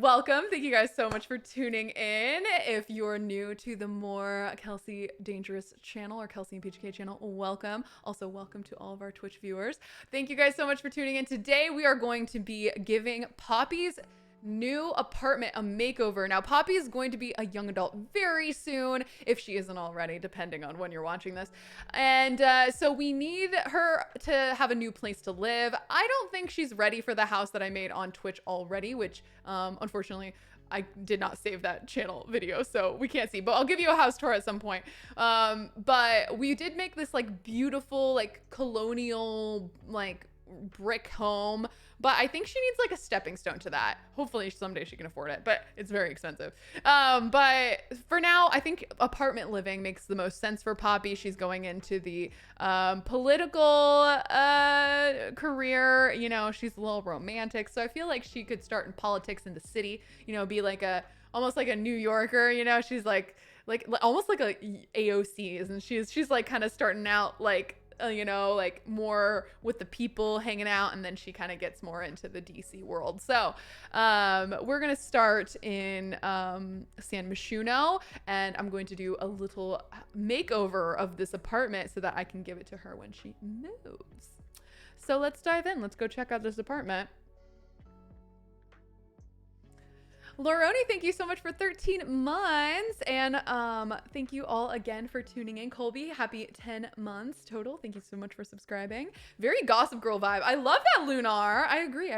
Welcome. Thank you guys so much for tuning in. If you're new to the more KelseyDangerous channel or Kelsey Impicciche channel, welcome. Also, welcome to all of our Twitch viewers. Thank you guys so much for tuning in. Today, we are going to be giving Poppy's new apartment a makeover. Now, Poppy is going to be a young adult very soon, if she isn't already, depending on when you're watching this. And so we need her to have a new place to live. I don't think she's ready for the house that I made on Twitch already, which unfortunately, I did not save that channel video, so we can't see, but I'll give you a house tour at some point. But we did make this like beautiful, like colonial, like brick home, but I think she needs like a stepping stone to that. Hopefully someday she can afford it, but it's very expensive. But for now, I think apartment living makes the most sense for Poppy. She's going into the political career. You know, she's a little romantic, so I feel like she could start in politics in the city, you know, be like almost like a New Yorker, you know. She's like almost like a AOC, isn't she? She's like kind of starting out like you know, like more with the people hanging out, and then she kind of gets more into the DC world. So we're gonna start in San Myshuno, and I'm going to do a little makeover of this apartment so that I can give it to her when she moves. So let's dive in. Let's go check out this apartment. Loroni, thank you so much for 13 months. And thank you all again for tuning in. Colby, happy 10 months total. Thank you so much for subscribing. Very Gossip Girl vibe. I love that, Lunar. I agree.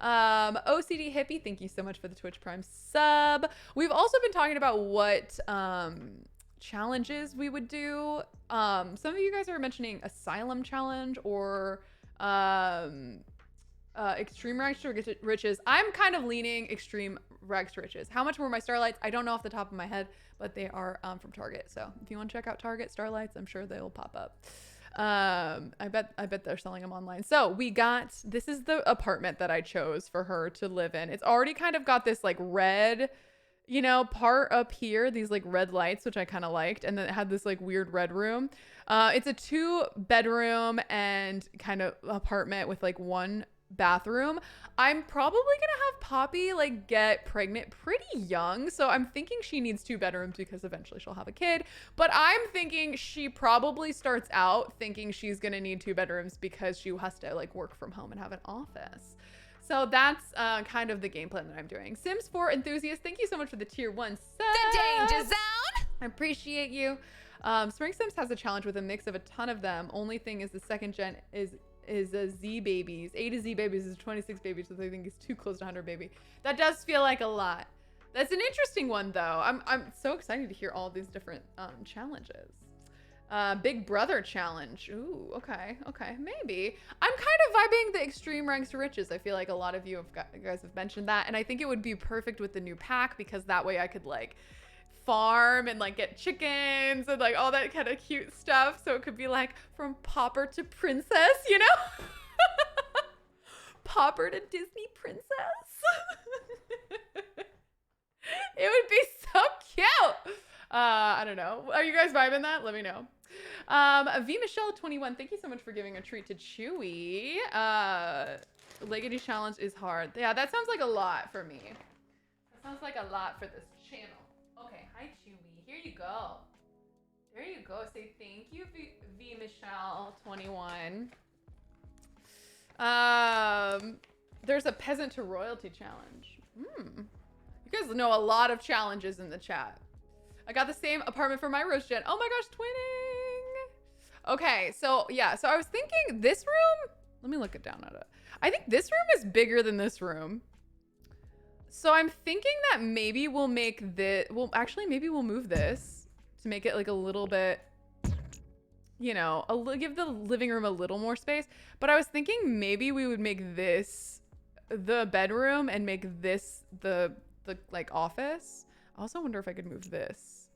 OCD Hippie, thank you so much for the Twitch Prime sub. We've also been talking about what challenges we would do. Some of you guys are mentioning Asylum Challenge or Extreme Rags to Riches. I'm kind of leaning Extreme Rags to Riches. How much were my Starlights? I don't know off the top of my head, but they are from Target. So if you want to check out Target Starlights, I'm sure they'll pop up. I bet they're selling them online. So this is the apartment that I chose for her to live in. It's already kind of got this like red, you know, part up here, these like red lights, which I kind of liked. And then it had this like weird red room. It's a 2-bedroom and kind of apartment with like 1 bathroom. I'm probably gonna have Poppy like get pregnant pretty young, so I'm thinking she needs 2 bedrooms because eventually she'll have a kid. But I'm thinking she probably starts out thinking she's gonna need 2 bedrooms because she has to like work from home and have an office. So that's kind of the game plan that I'm doing. Sims 4 enthusiast, thank you so much for the tier 1 sub. The danger zone. I appreciate you. Spring Sims has a challenge with a mix of a ton of them. Only thing is the second gen is a Z babies. A to Z babies is 26 babies, so I think it's too close to 100 baby. That does feel like a lot. That's an interesting one though. I'm so excited to hear all these different challenges. Big Brother challenge. Ooh, okay, maybe. I'm kind of vibing the Extreme Ranks to Riches. I feel like a lot of you guys have mentioned that, and I think it would be perfect with the new pack because that way I could like farm and like get chickens and like all that kind of cute stuff. So it could be like from pauper to princess, you know? Pauper to Disney princess. It would be so cute. I don't know. Are you guys vibing that? Let me know. V Michelle 21, thank you so much for giving a treat to Chewy. Leggedy challenge is hard. Yeah, that sounds like a lot for me. That sounds like a lot for this channel. Okay, hi Chewy. Here you go. There you go. Say thank you, V Michelle 21. There's a peasant to royalty challenge. You guys know a lot of challenges in the chat. I got the same apartment for my roast gen. Oh my gosh, twinning. Okay, so yeah, so I was thinking this room, let me look it down at it. I think this room is bigger than this room. So I'm thinking that maybe we'll make this, maybe we'll move this to make it like a little bit, you know, give the living room a little more space. But I was thinking maybe we would make this the bedroom and make this the like office. I also wonder if I could move this.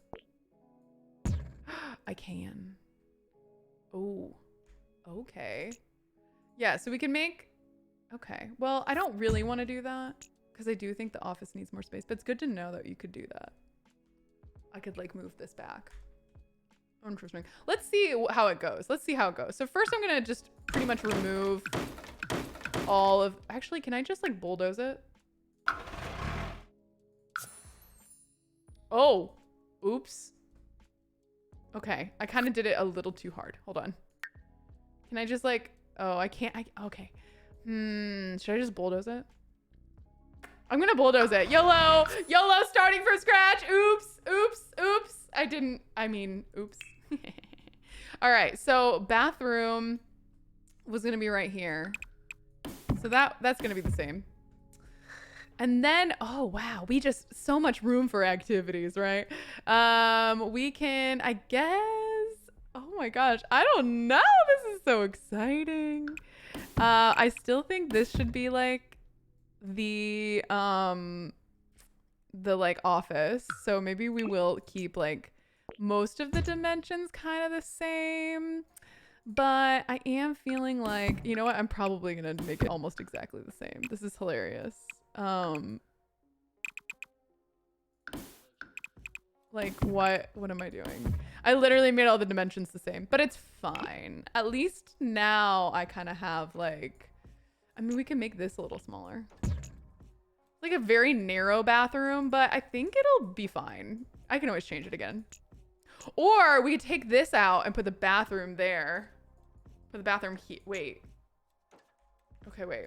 I can. Oh, okay. Yeah, so we can make, okay. Well, I don't really want to do that because I do think the office needs more space, but it's good to know that you could do that. I could like move this back. Interesting. Let's see how it goes. So first I'm going to just pretty much remove all of, actually, can I just like bulldoze it? Oh, oops. Okay, I kind of did it a little too hard. Hold on. Can I just like, oh, I can't, okay. Should I just bulldoze it? I'm gonna bulldoze it. YOLO, YOLO, starting from scratch. Oops, oops, oops. Oops. All right, so bathroom was gonna be right here. So that's gonna be the same. And then, oh wow, we just so much room for activities, right? We can, I guess, oh my gosh, I don't know. This is so exciting. I still think this should be like the like office. So maybe we will keep like most of the dimensions kind of the same. But I am feeling like, you know what? I'm probably going to make it almost exactly the same. This is hilarious. Like what am I doing? I literally made all the dimensions the same, but it's fine. At least now I kind of have like, I mean, we can make this a little smaller. Like a very narrow bathroom, but I think it'll be fine. I can always change it again. Or we could take this out and put the bathroom there. Put the bathroom here. Wait. Okay, wait.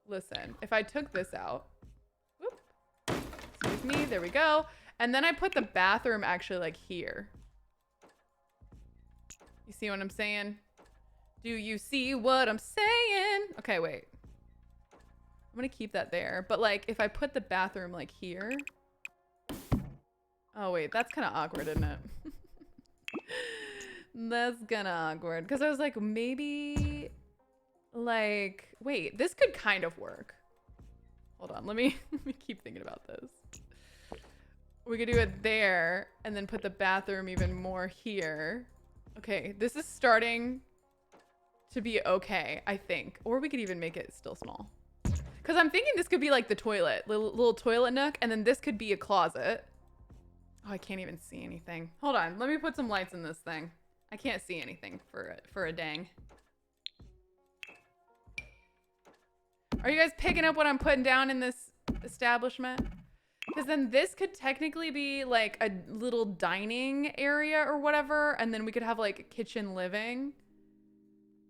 Listen, if I took this out. Whoop. Excuse me. There we go. And then I put the bathroom actually like here. You see what I'm saying? Do you see what I'm saying? Okay, wait. I'm gonna keep that there. But like if I put the bathroom like here. Oh wait, that's kind of awkward, isn't it? That's kind of awkward. Because I was like, maybe like, wait, this could kind of work. Hold on, let me keep thinking about this. We could do it there and then put the bathroom even more here. Okay, this is starting to be okay, I think. Or we could even make it still small. Because I'm thinking this could be like the toilet, little toilet nook, and then this could be a closet. Oh, I can't even see anything. Hold on, let me put some lights in this thing. I can't see anything for a dang. Are you guys picking up what I'm putting down in this establishment? Because then this could technically be like a little dining area or whatever, and then we could have like a kitchen living.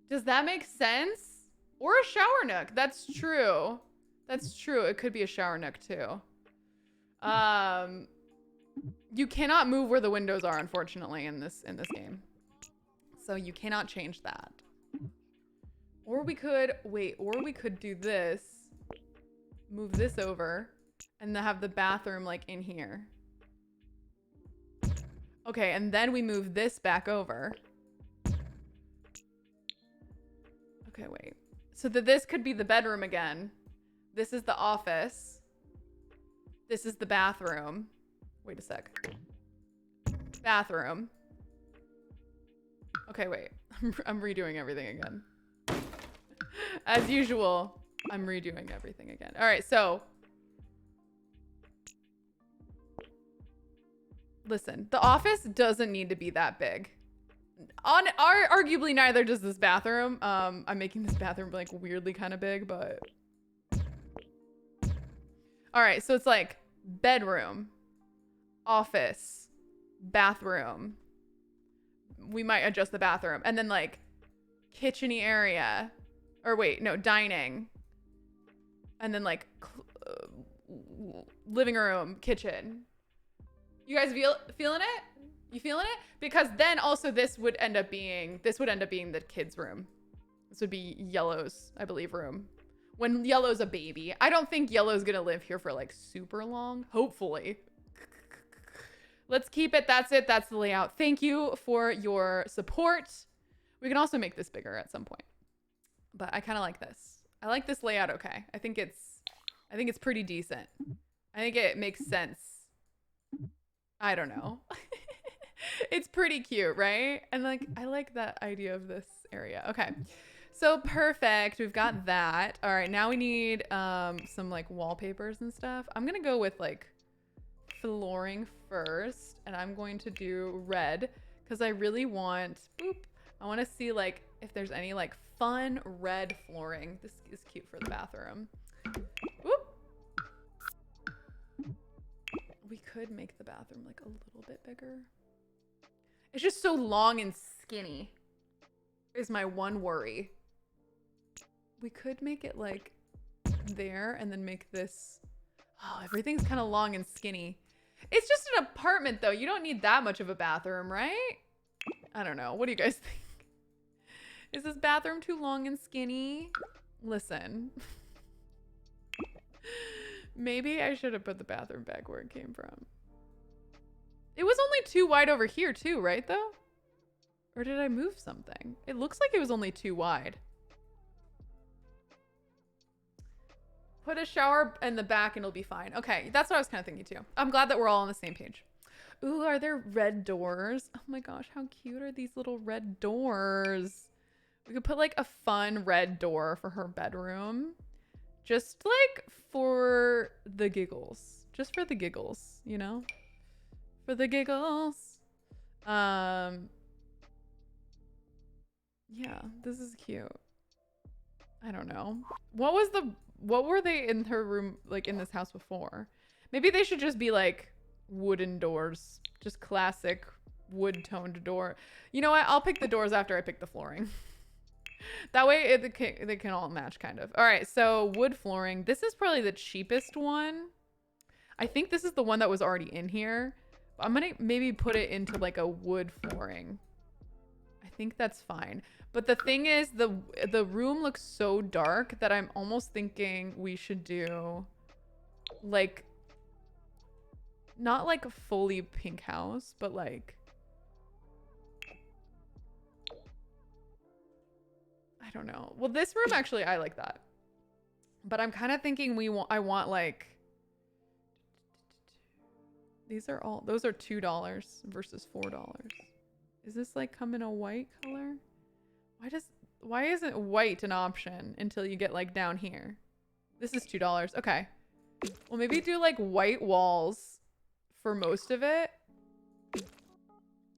Does that make sense? Or a shower nook. That's true. That's true. It could be a shower nook too. You cannot move where the windows are, unfortunately, in this game. So you cannot change that. Or we could wait, or we could do this. Move this over and then have the bathroom like in here. Okay, and then we move this back over. Okay, wait. So that this could be the bedroom again. This is the office. This is the bathroom. Wait a sec. Bathroom. Okay, wait. I'm redoing everything again. As usual, I'm redoing everything again. All right, so. Listen, the office doesn't need to be that big. Arguably neither does this bathroom. I'm making this bathroom like weirdly kind of big, but. All right, so it's like bedroom, office, bathroom. We might adjust the bathroom, and then like kitchen-y area, or wait, no, dining, and then like living room, kitchen. You guys feeling it? You feeling it? Because then also this would end up being the kids' room. This would be Yellow's, I believe, room. When Yellow's a baby. I don't think Yellow's gonna live here for like super long. Hopefully. Let's keep it. That's it. That's the layout. Thank you for your support. We can also make this bigger at some point. But I kind of like this. I like this layout okay. I think it's pretty decent. I think it makes sense. I don't know. It's pretty cute, right? And like I like that idea of this area. Okay. So perfect. We've got that. All right, now we need some like wallpapers and stuff. I'm going to go with like flooring first, and I'm going to do red because I really want I want to see like if there's any like fun red flooring. This is cute for the bathroom. Whoop. could make the bathroom like a little bit bigger. It's just so long and skinny is my one worry. We could make it like there and then make this. Oh, everything's kind of long and skinny. It's just an apartment though. You don't need that much of a bathroom, right? I don't know. What do you guys think? Is this bathroom too long and skinny? Listen. Maybe I should have put the bathroom back where it came from. It was only too wide over here too, right though? Or did I move something? It looks like it was only too wide. Put a shower in the back and it'll be fine. Okay, that's what I was kind of thinking too. I'm glad that we're all on the same page. Ooh, are there red doors? Oh my gosh, how cute are these little red doors? We could put like a fun red door for her bedroom. Just like for the giggles. Just for the giggles, you know? For the giggles. Yeah, this is cute. I don't know. What were they in her room, like in this house before? Maybe they should just be like wooden doors. Just classic wood toned door. You know what? I'll pick the doors after I pick the flooring. That way they can all match kind of. All right, so wood flooring. This is probably the cheapest one. I think this is the one that was already in here. I'm gonna maybe put it into like a wood flooring. I think that's fine. But the thing is, the room looks so dark that I'm almost thinking we should do like, not like a fully pink house, but like, I don't know. Well, this room actually, I like that. But I'm kind of thinking I want like, those are $2 versus $4. Is this like come in a white color? Why isn't white an option until you get like down here? This is $2. Okay. Well, maybe do like white walls for most of it.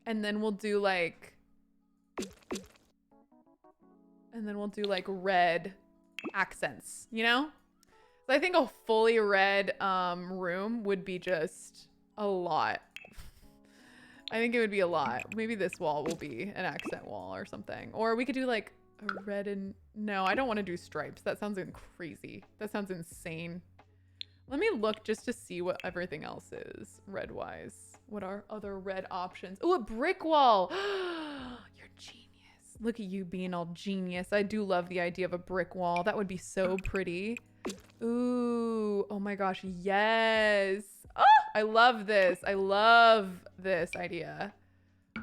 And then we'll do like red accents, you know? So I think a fully red room would be just a lot. I think it would be a lot. Maybe this wall will be an accent wall or something. Or we could do like a red and... No, I don't want to do stripes. That sounds crazy. That sounds insane. Let me look just to see what everything else is red-wise. What are other red options? Oh, a brick wall. You're genius. Look at you being all genius. I do love the idea of a brick wall. That would be so pretty. Ooh. Oh my gosh. Yes. Oh, I love this. I love this idea.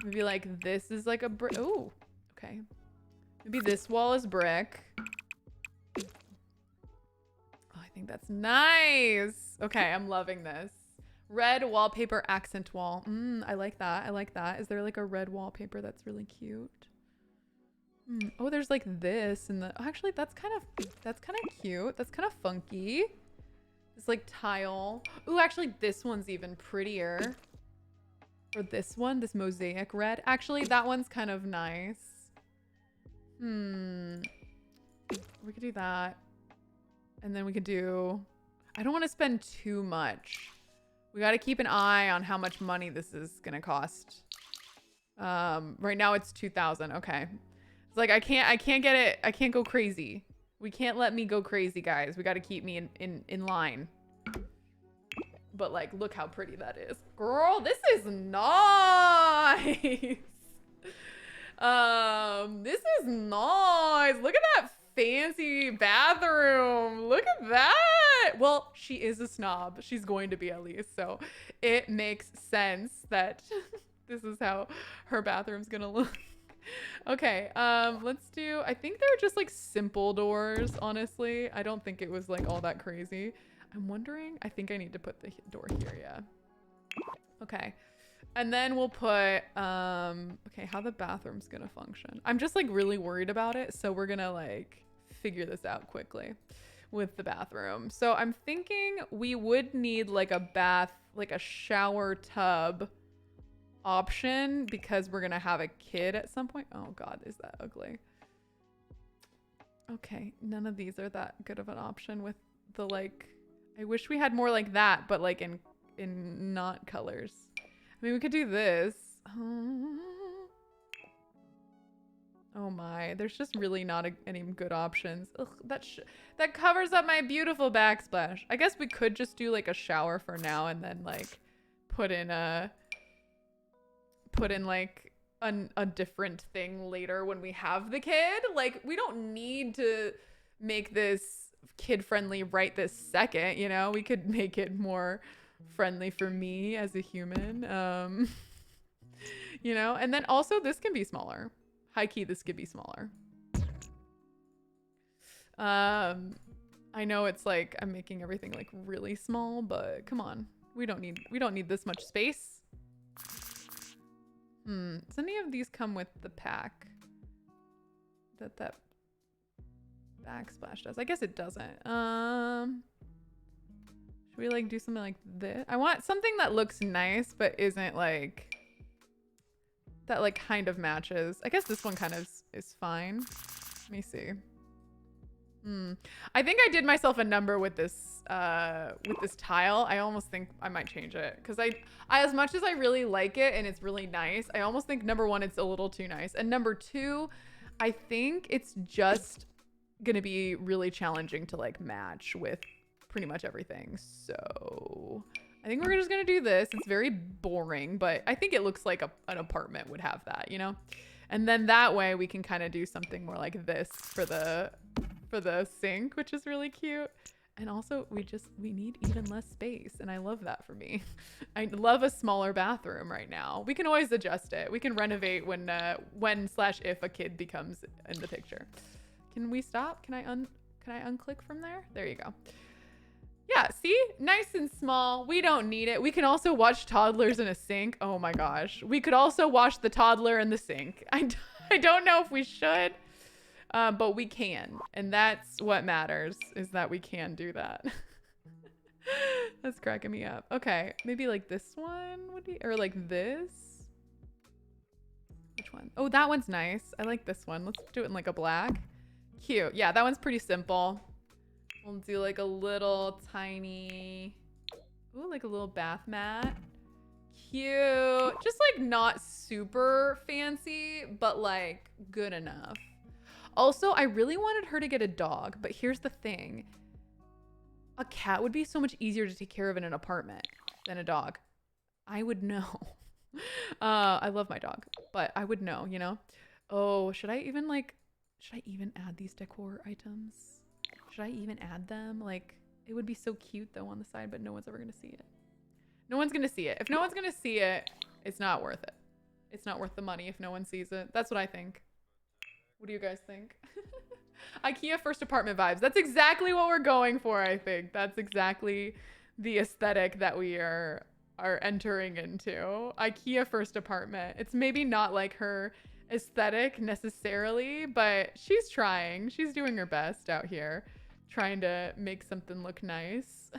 Maybe like this is like a brick. Oh, okay. Maybe this wall is brick. Oh, I think that's nice. Okay, I'm loving this. Red wallpaper accent wall. I like that. I like that. Is there like a red wallpaper that's really cute? Oh, there's like this and actually that's kind of cute. That's kind of funky. It's like tile. Ooh, actually this one's even prettier. Or this one, this mosaic red. Actually, that one's kind of nice. We could do that. And then we could do, I don't want to spend too much. We got to keep an eye on how much money this is going to cost. Right now it's 2,000. Okay. It's like, I can't get it. I can't go crazy. We can't let me go crazy, guys. We got to keep me in line. But like, look how pretty that is. Girl, this is nice. This is nice. Look at that fancy bathroom. Look at that. Well, she is a snob. She's going to be at least. So it makes sense that this is how her bathroom's gonna look. Okay, let's do, I think they're just like simple doors, honestly. I don't think it was like all that crazy. I'm wondering, I think I need to put the door here, yeah. Okay. And then we'll put, okay, how the bathroom's gonna function. I'm just like really worried about it. So we're gonna like figure this out quickly with the bathroom. So I'm thinking we would need like a bath, like a shower tub option because we're gonna have a kid at some point. Oh God, is that ugly? Okay, none of these are that good of an option with the like, I wish we had more like that, but like in in not colors. I mean, we could do this. Oh my, there's just really not any good options. Ugh, that covers up my beautiful backsplash. I guess we could just do like a shower for now and then like put in like a different thing later when we have the kid. Like, we don't need to make this kid friendly right this second, you know? We could make it more friendly for me as a human. You know, and then also this can be smaller. High key, this could be smaller. I know it's like I'm making everything like really small, but come on. We don't need this much space. Does any of these come with the pack that backsplash does? I guess it doesn't. Should we like do something like this? I want something that looks nice but isn't like that, like kind of matches. I guess this one kind of is fine. Let me see. I think I did myself a number with this tile. I almost think I might change it because I as much as I really like it and it's really nice, I almost think number one, it's a little too nice, and number two, I think it's just gonna be really challenging to like match with pretty much everything. So I think we're just gonna do this. It's very boring, but I think it looks like an apartment would have that, you know? And then that way we can kind of do something more like this for the sink, which is really cute. And also we need even less space, and I love that for me. I love a smaller bathroom right now. We can always adjust it. We can renovate when/if a kid becomes in the picture. Can we stop? Can I unclick from there? There you go. Yeah, see? Nice and small. We don't need it. We can also watch toddlers in a sink. Oh my gosh. We could also wash the toddler in the sink. I don't know if we should, but we can. And that's what matters, is that we can do that. That's cracking me up. Okay, maybe like this one would be, or like this. Which one? Oh, that one's nice. I like this one. Let's do it in like a black. Cute. Yeah, that one's pretty simple. We'll do like a little tiny, ooh, like a little bath mat. Cute. Just like not super fancy, but like good enough. Also, I really wanted her to get a dog, but here's the thing. A cat would be so much easier to take care of in an apartment than a dog. I would know. I love my dog, but I would know, you know? Oh, should I even add these decor items? Should I even add them? Like, it would be so cute though on the side, but no one's ever gonna see it. No one's gonna see it. If no one's gonna see it, it's not worth it. It's not worth the money if no one sees it. That's what I think. What do you guys think? IKEA first apartment vibes. That's exactly what we're going for, I think. That's exactly the aesthetic that we are entering into. IKEA first apartment. It's maybe not like her aesthetic necessarily, but she's trying. She's doing her best out here, trying to make something look nice.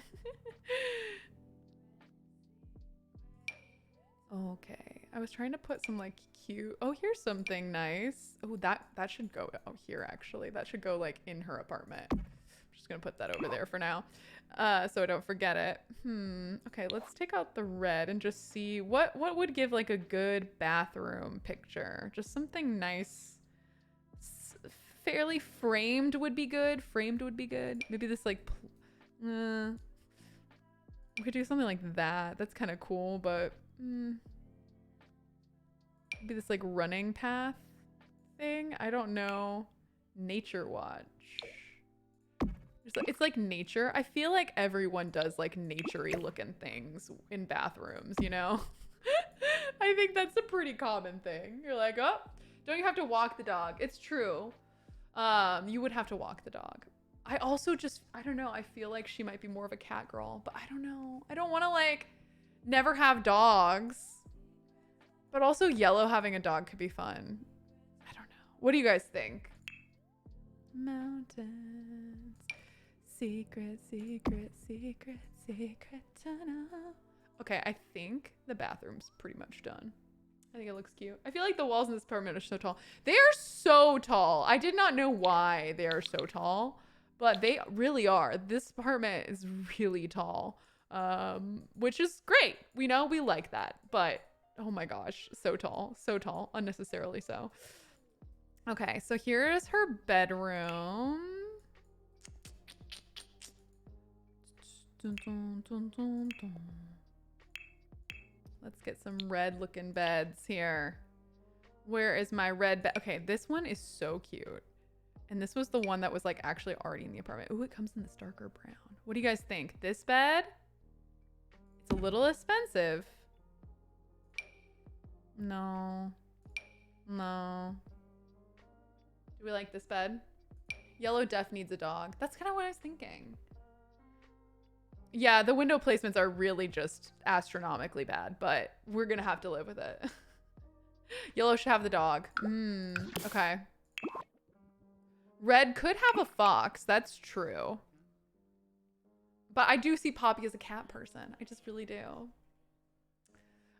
Okay, I was trying to put some like cute, oh, here's something nice. Oh, that should go out here, actually. That should go like in her apartment. I'm just gonna put that over there for now, so I don't forget it. Okay, let's take out the red and just see what would give like a good bathroom picture. Just something nice. Fairly framed would be good. Framed would be good. Maybe this like we could do something like that. That's kind of cool, but maybe this like running path thing. I don't know. Nature watch. It's like nature. I feel like everyone does like nature-y looking things in bathrooms, you know? I think that's a pretty common thing. You're like, oh, don't you have to walk the dog? It's true. You would have to walk the dog. I also I don't know. I feel like she might be more of a cat girl, but I don't know. I don't want to like never have dogs, but also yellow having a dog could be fun. I don't know. What do you guys think? Mountains. Secret, secret, secret, secret tunnel. Okay, I think the bathroom's pretty much done. I think it looks cute. I feel like the walls in this apartment are so tall. They are so tall. I did not know why they are so tall, but they really are. This apartment is really tall. which is great. We know we like that, but oh my gosh, so tall, unnecessarily so. Okay, so here's her bedroom. Let's get some red looking beds here. Where is my red bed? Okay, this one is so cute. And this was the one that was like actually already in the apartment. Ooh, it comes in this darker brown. What do you guys think? This bed? It's a little expensive. No. No. Do we like this bed? Yellow Def needs a dog. That's kind of what I was thinking. Yeah, the window placements are really just astronomically bad, but we're going to have to live with it. Yellow should have the dog. Okay. Red could have a fox. That's true. But I do see Poppy as a cat person. I just really do.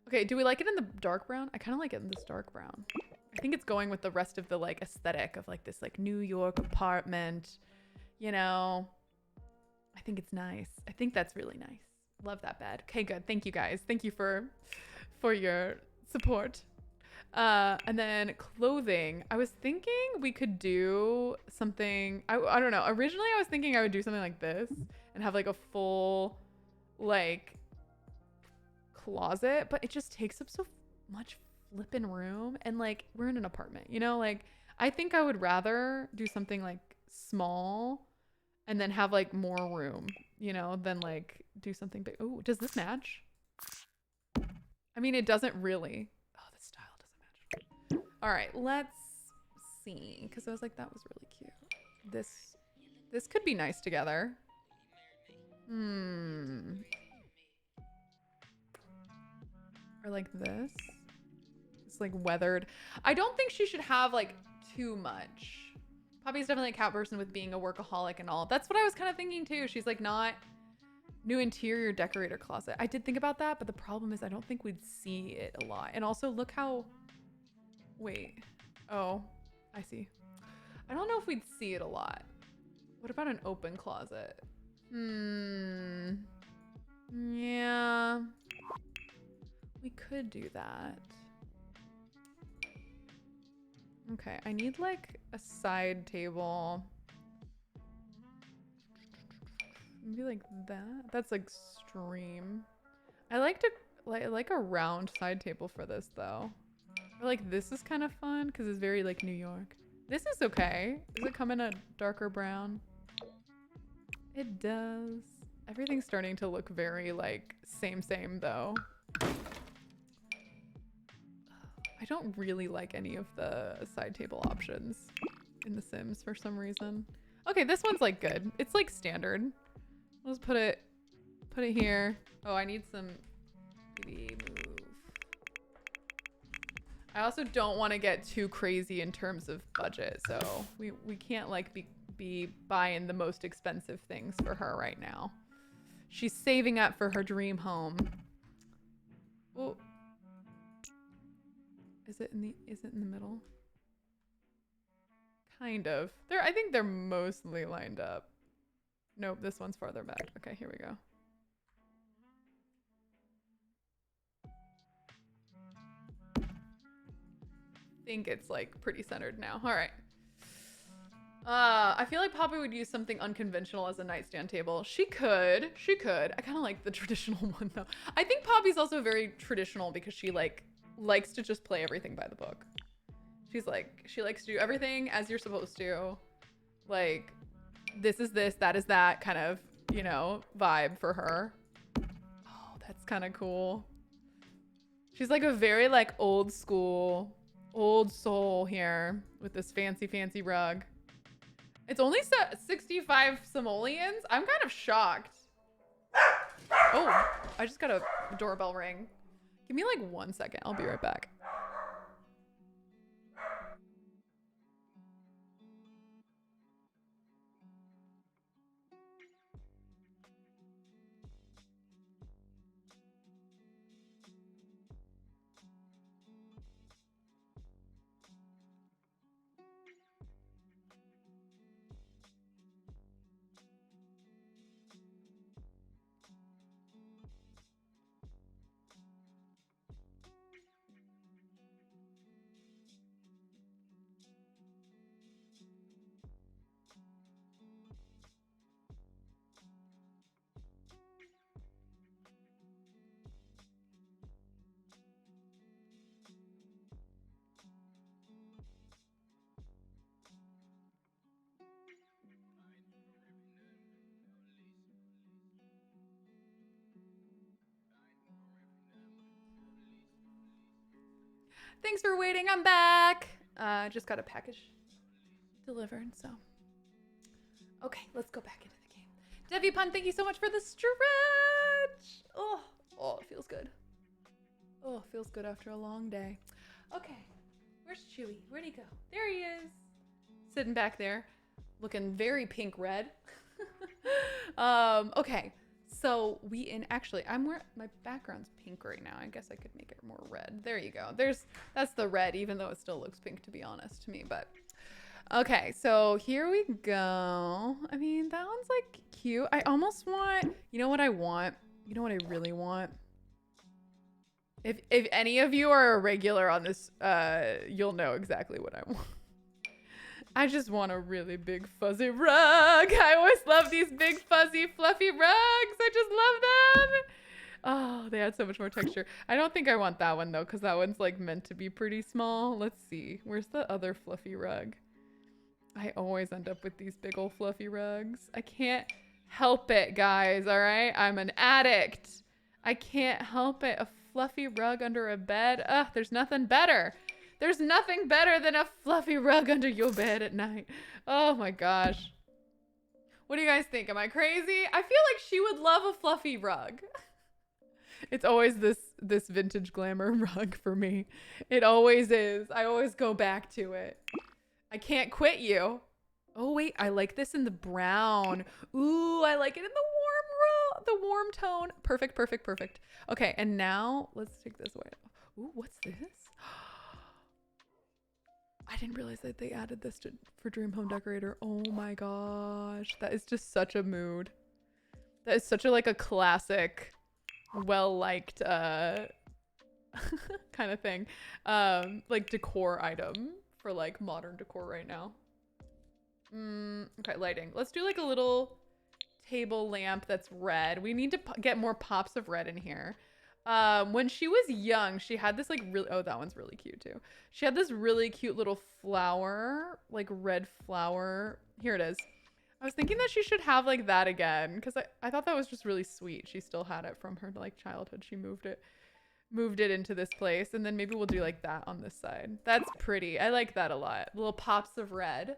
Okay, do we like it in the dark brown? I kind of like it in this dark brown. I think it's going with the rest of the like aesthetic of like this like New York apartment, you know. I think it's nice. I think that's really nice. Love that bed. Okay, good. Thank you guys. Thank you for your support. And then clothing. I was thinking we could do something. I don't know. Originally, I was thinking I would do something like this and have like a full like closet, but it just takes up so much flipping room, and like we're in an apartment, you know. Like I think I would rather do something like small and then have like more room, you know, than like do something big. Oh, does this match? I mean, it doesn't really. Oh, the style doesn't match. All right, let's see, because I was like, that was really cute. This could be nice together. Or like this. It's like weathered. I don't think she should have like too much. Poppy's definitely a cat person with being a workaholic and all. That's what I was kind of thinking too. She's like not new interior decorator closet. I did think about that, but the problem is I don't think we'd see it a lot. And also look how, wait. Oh, I see. I don't know if we'd see it a lot. What about an open closet? Yeah. We could do that. Okay, I need like a side table. Maybe like that. That's like extreme. I like a round side table for this though. Or like this is kind of fun because it's very like New York. This is okay. Does it come in a darker brown? It does. Everything's starting to look very like same though. I don't really like any of the side table options in The Sims for some reason. Okay, this one's like good. It's like standard. I'll just put it here. Oh, I need some maybe move. I also don't want to get too crazy in terms of budget, so we can't like be buying the most expensive things for her right now. She's saving up for her dream home. Oh. Is it in the middle? Kind of. I think they're mostly lined up. Nope, this one's farther back. Okay, here we go. I think it's like pretty centered now. All right. I feel like Poppy would use something unconventional as a nightstand table. She could. I kind of like the traditional one though. I think Poppy's also very traditional because she like likes to just play everything by the book. She likes to do everything as you're supposed to. Like, this is this, that is that kind of, you know, vibe for her. Oh, that's kind of cool. She's like a very like old school, old soul here with this fancy rug. It's only 65 simoleons. I'm kind of shocked. Oh, I just got a doorbell ring. Give me like 1 second. I'll be right back. Thanks for waiting. I'm back. Just got a package delivered, so. Okay, let's go back into the game. Devi Pun, thank you so much for the stretch. Oh, it feels good. Oh, it feels good after a long day. Okay, where's Chewy? Where'd he go? There he is. Sitting back there, looking very pink red. Okay, so actually, my background's pink right now. I guess I could make it more red. There you go. That's the red, even though it still looks pink to be honest to me, but. Okay, so here we go. I mean, that one's like cute. I almost want, you know what I want? You know what I really want? If any of you are a regular on this, you'll know exactly what I want. I just want a really big fuzzy rug. I always love these big fuzzy fluffy rugs. I just love them. Oh, they had so much more texture. I don't think I want that one though, because that one's like meant to be pretty small. Let's see. Where's the other fluffy rug? I always end up with these big old fluffy rugs. I can't help it, guys, all right? I'm an addict. I can't help it. A fluffy rug under a bed. Ugh, there's nothing better. There's nothing better than a fluffy rug under your bed at night. Oh my gosh. What do you guys think? Am I crazy? I feel like she would love a fluffy rug. It's always this vintage glamour rug for me. It always is. I always go back to it. I can't quit you. Oh wait, I like this in the brown. Ooh, I like it in the warm tone. Perfect, perfect, perfect. Okay, and now let's take this away. Ooh, what's this? I didn't realize that they added this for Dream Home Decorator. Oh my gosh, that is just such a mood. That is such a classic, well-liked kind of thing. Like decor item. For like modern decor right now. Okay, lighting. Let's do like a little table lamp that's red. We need to get more pops of red in here. When she was young, she had this like really, oh, that one's really cute too. She had this really cute little flower, like red flower. Here it is. I was thinking that she should have like that again because I thought that was just really sweet. She still had it from her like childhood. She moved it into this place, and then maybe we'll do like that on this side. That's pretty. I like that a lot. Little pops of red.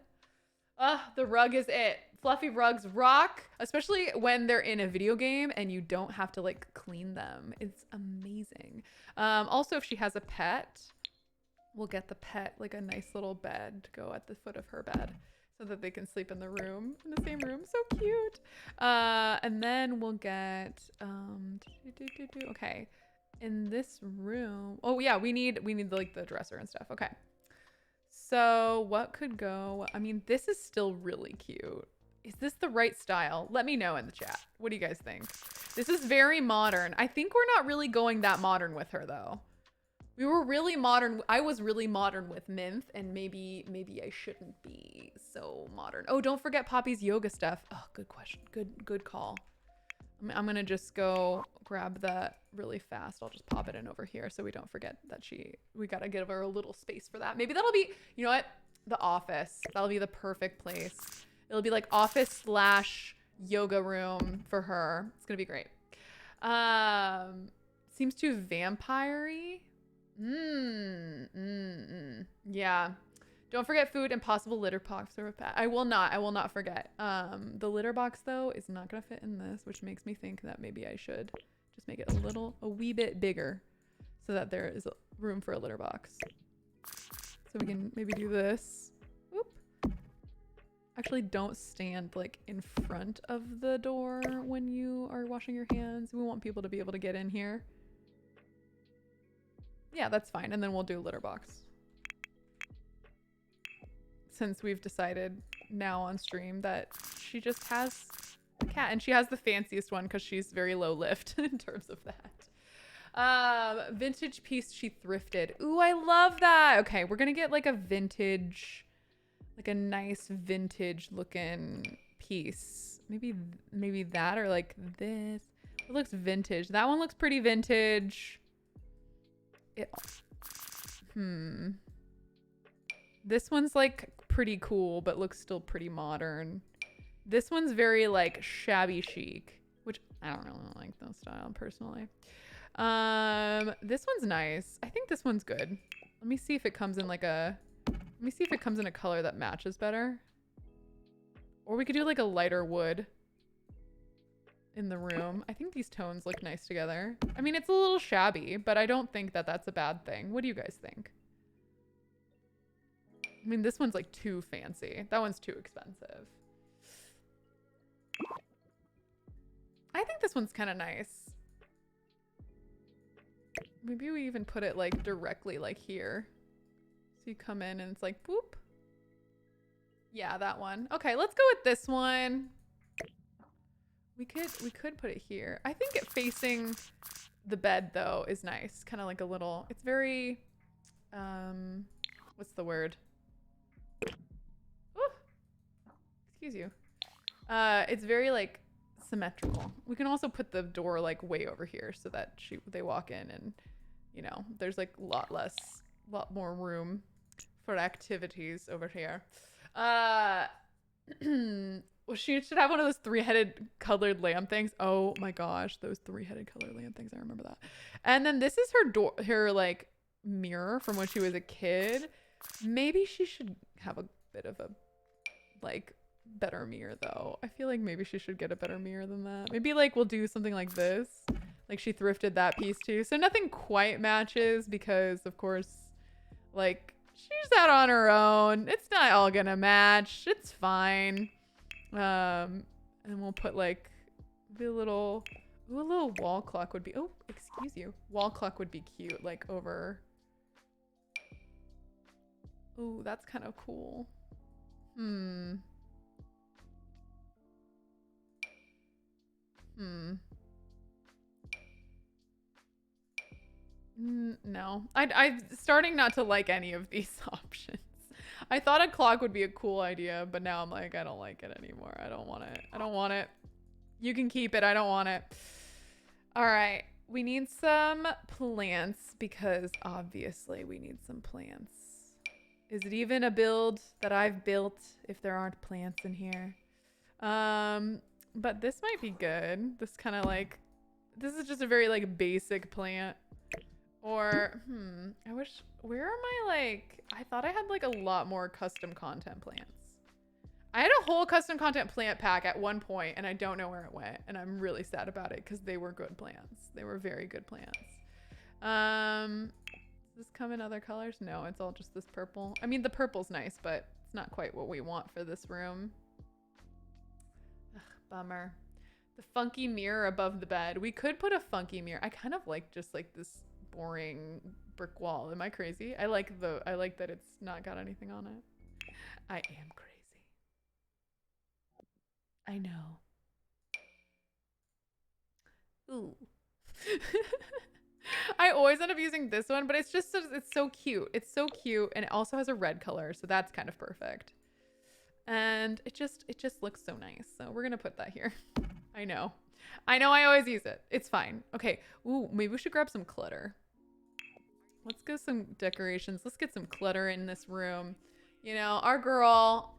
The rug is it. Fluffy rugs rock, especially when they're in a video game and you don't have to like clean them. It's amazing. Also, if she has a pet, we'll get the pet like a nice little bed to go at the foot of her bed so that they can sleep in the same room. So cute. And then we'll get okay. In this room, oh yeah, we need like the dresser and stuff. Okay, so what could go? I mean, this is still really cute. Is this the right style? Let me know in the chat. What do you guys think? This is very modern. I think we're not really going that modern with her though. We were really modern. I was really modern with Mint, and maybe I shouldn't be so modern. Oh, don't forget Poppy's yoga stuff. Oh, good question. Good call. I'm gonna just go grab that really fast. I'll just pop it in over here so we don't forget that we gotta give her a little space for that. Maybe that'll be, you know what? The office. That'll be the perfect place. It'll be like office / yoga room for her. It's gonna be great. Seems too vampire-y. Yeah. Don't forget food and possible litter box or a pet. I will not forget. The litter box though is not gonna fit in this, which makes me think that maybe I should just make it a wee bit bigger so that there is room for a litter box. So we can maybe do this. Whoop. Actually, don't stand like in front of the door when you are washing your hands. We want people to be able to get in here. Yeah, that's fine. And then we'll do litter box. Since we've decided now on stream that she just has a cat, and she has the fanciest one because she's very low lift in terms of that. Vintage piece she thrifted. Ooh, I love that. Okay, we're gonna get like a vintage, like a nice vintage looking piece. Maybe that, or like this. It looks vintage. That one looks pretty vintage. This one's like pretty cool, but looks still pretty modern. This one's very like shabby chic, which I don't really like that style personally. This one's nice. I think this one's good. Let me see if it comes in like a, let me see if it comes in a color that matches better. Or we could do like a lighter wood in the room. I think these tones look nice together. I mean, it's a little shabby, but I don't think that that's a bad thing. What do you guys think? I mean, this one's like too fancy. That one's too expensive. I think this one's kind of nice. Maybe we even put it like directly like here. So you come in and it's like, boop. Yeah, that one. Okay, let's go with this one. We could put it here. I think it facing the bed though is nice. Kind of like a little, it's very, what's the word? Ooh, excuse you. It's very like symmetrical. We can also put the door like way over here so that they walk in and, you know, there's like a lot more room for activities over here. Well, she should have one of those 3-headed colored lamp things. Oh my gosh, those 3-headed colored lamp things. I remember that. And then this is her door, her like mirror from when she was a kid. Maybe she should have a bit of a like better mirror though. I feel like maybe she should get a better mirror than that. Maybe like we'll do something like this. Like she thrifted that piece too. So nothing quite matches because of course, like she's out on her own. It's not all gonna match. It's fine. And we'll put like a little wall clock would be, oh, excuse you. Wall clock would be cute, like over. Oh, that's kind of cool. No, I'm starting not to like any of these options. I thought a clock would be a cool idea, but now I'm like, I don't like it anymore. I don't want it. I don't want it. You can keep it. I don't want it. All right. We need some plants because obviously we need some plants. Is it even a build that I've built if there aren't plants in here? But this might be good. This kind of like, this is just a very like basic plant. Or, I wish, where are my like, I thought I had like a lot more custom content plants. I had a whole custom content plant pack at one point and I don't know where it went. And I'm really sad about it because they were good plants. They were very good plants. Does this come in other colors? No, it's all just this purple. I mean, the purple's nice, but it's not quite what we want for this room. Ugh, bummer. The funky mirror above the bed. We could put a funky mirror. I kind of like just like this boring brick wall. Am I crazy? I like that it's not got anything on it. I am crazy. I know. Ooh. I always end up using this one, but it's just it's so cute. It's so cute and it also has a red color, so that's kind of perfect. And it just looks so nice. So we're going to put that here. I know I always use it. It's fine. Okay. Ooh, maybe we should grab some clutter. Let's go some decorations. Let's get some clutter in this room. You know, our girl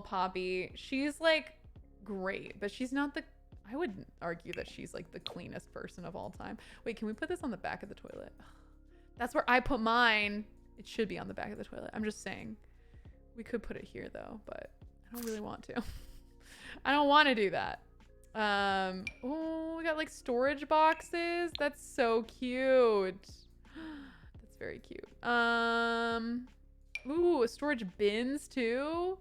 Poppy, she's like great, but she's not the, I would argue that she's like the cleanest person of all time. Wait, can we put this on the back of the toilet? That's where I put mine. It should be on the back of the toilet. I'm just saying. We could put it here though, but I don't really want to. I don't want to do that. Oh, we got like storage boxes. That's so cute. That's very cute. Ooh, storage bins too.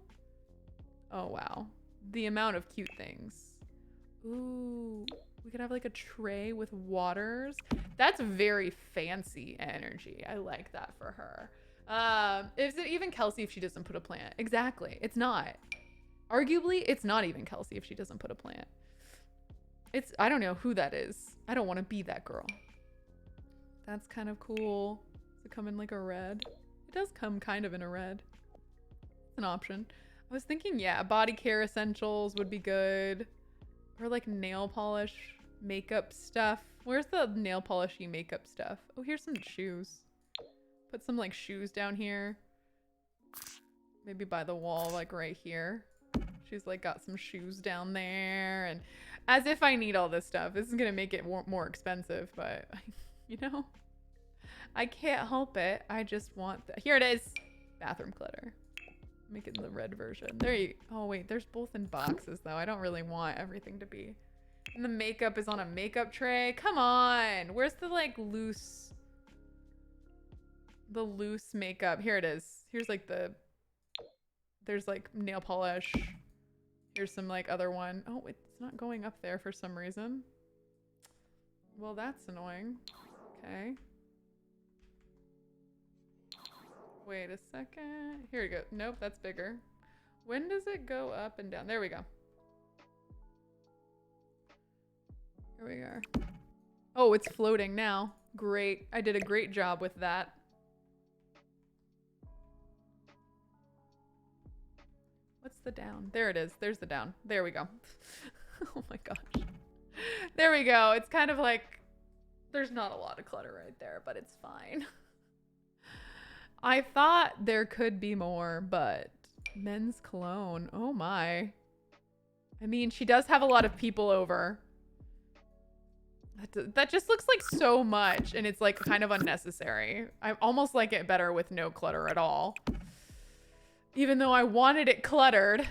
Oh, wow. The amount of cute things. Ooh, we could have like a tray with waters. That's very fancy energy. I like that for her. Is it even Kelsey if she doesn't put a plant? Exactly. It's not. Arguably, it's not even Kelsey if she doesn't put a plant. I don't know who that is. I don't want to be that girl. That's kind of cool. Does it come in like a red? It does come kind of in a red. It's an option. I was thinking, yeah, body care essentials would be good. Or like nail polish, makeup stuff. Where's the nail polishy makeup stuff? Oh, here's some shoes. Put some like shoes down here. Maybe by the wall, like right here. She's like got some shoes down there. And as if I need all this stuff. This is going to make it more expensive, but you know, I can't help it. I just want here it is. Bathroom clutter. Make it in the red version. There you oh wait, there's both in boxes though. I don't really want everything to be. And the makeup is on a makeup tray. Come on. Where's the like loose makeup? Here it is. Here's like there's like nail polish. Here's some like other one. Oh, it's not going up there for some reason. Well, that's annoying. Okay. Wait a second. Here we go. Nope, that's bigger. When does it go up and down? There we go. Here we are. Oh, it's floating now. Great. I did a great job with that. What's the down? There it is. There's the down. There we go. Oh my gosh. There we go. It's kind of like there's not a lot of clutter right there, but it's fine. I thought there could be more, but men's cologne. Oh my. I mean, she does have a lot of people over. That just looks like so much, and it's like kind of unnecessary. I almost like it better with no clutter at all. Even though I wanted it cluttered.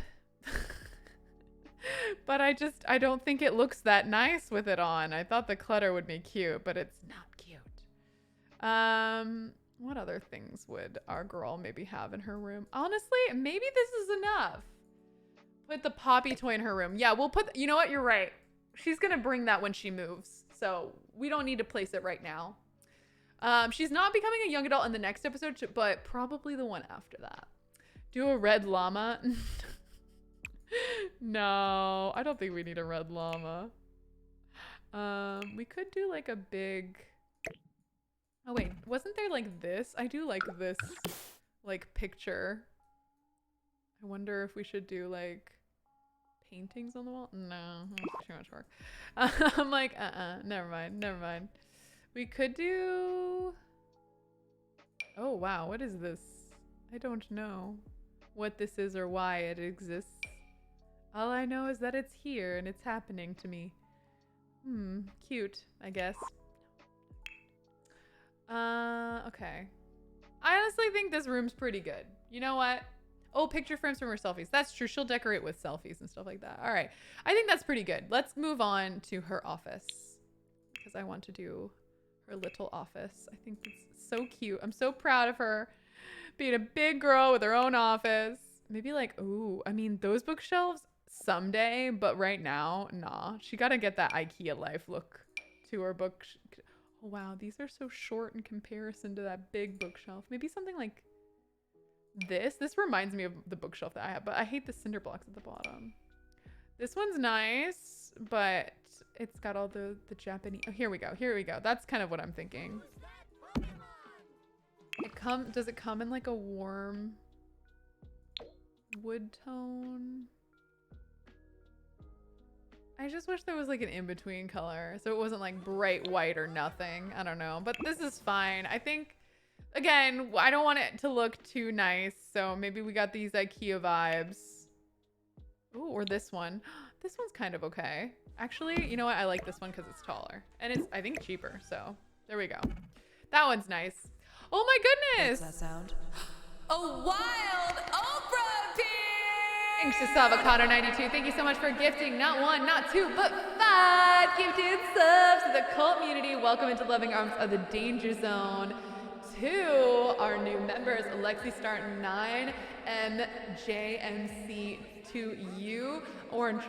But I don't think it looks that nice with it on. I thought the clutter would be cute, but it's not cute. What other things would our girl maybe have in her room? Honestly, maybe this is enough. Put the Poppy toy in her room. Yeah, we'll put, you know what? You're right. She's going to bring that when she moves. So we don't need to place it right now. She's not becoming a young adult in the next episode, but probably the one after that. Do a red llama. No, I don't think we need a red llama. We could do like a big... Oh wait, wasn't there like this? I do like this like picture. I wonder if we should do like paintings on the wall. No, that's too much work. I'm like, never mind. We could do... Oh wow, what is this? I don't know what this is or why it exists. All I know is that it's here and it's happening to me. Cute, I guess. Okay. I honestly think this room's pretty good. You know what? Oh, picture frames from her selfies. That's true. She'll decorate with selfies and stuff like that. All right. I think that's pretty good. Let's move on to her office because I want to do her little office. I think it's so cute. I'm so proud of her being a big girl with her own office. Maybe like, ooh, I mean, those bookshelves someday, but right now, nah. She got to get that IKEA life look to her book. Oh, wow. These are so short in comparison to that big bookshelf. Maybe something like this. This reminds me of the bookshelf that I have, but I hate the cinder blocks at the bottom. This one's nice, but it's got all the Japanese. Oh, here we go. That's kind of what I'm thinking. Does it come in like a warm wood tone? I just wish there was like an in-between color so it wasn't like bright white or nothing. I don't know, but this is fine. I think, again, I don't want it to look too nice, so maybe we got these IKEA vibes. Ooh, or this one. This one's kind of okay. Actually, you know what? I like this one because it's taller and it's, I think, cheaper. So there we go. That one's nice. Oh my goodness. What's that sound? A wild Oprah team! Thanks to Savocado92. Thank you so much for gifting not one, not two, but 5 gifted subs to the cult community. Welcome into loving arms of the Danger Zone. To our new members, Alexi Star 9, MJMC2U, Orange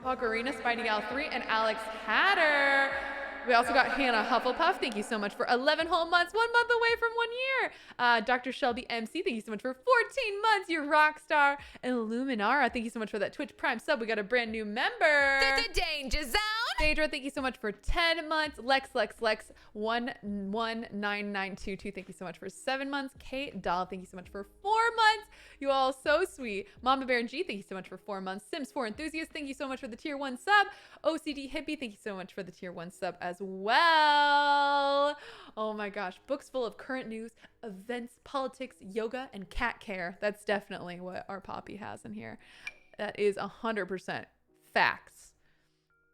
Ocarina, Spidey Gal 3, and Alex Hatter. We also got Hannah Hufflepuff. Thank you so much for 11 whole months, 1 month away from 1 year. Dr. Shelby MC, thank you so much for 14 months. You're rock star. And Illuminara, thank you so much for that Twitch Prime sub. We got a brand new member. The Danger Zone. Phaedra, thank you so much for 10 months. Lex 11992. Thank you so much for 7 months. Kate Doll, thank you so much for 4 months. You all so sweet. Mama Bear and G, thank you so much for 4 months. Sims 4 Enthusiast, thank you so much for the tier 1 sub. OCD Hippie, thank you so much for the tier 1 sub as well. Oh my gosh. Books full of current news, events, politics, yoga, and cat care. That's definitely what our Poppy has in here. That is 100% facts.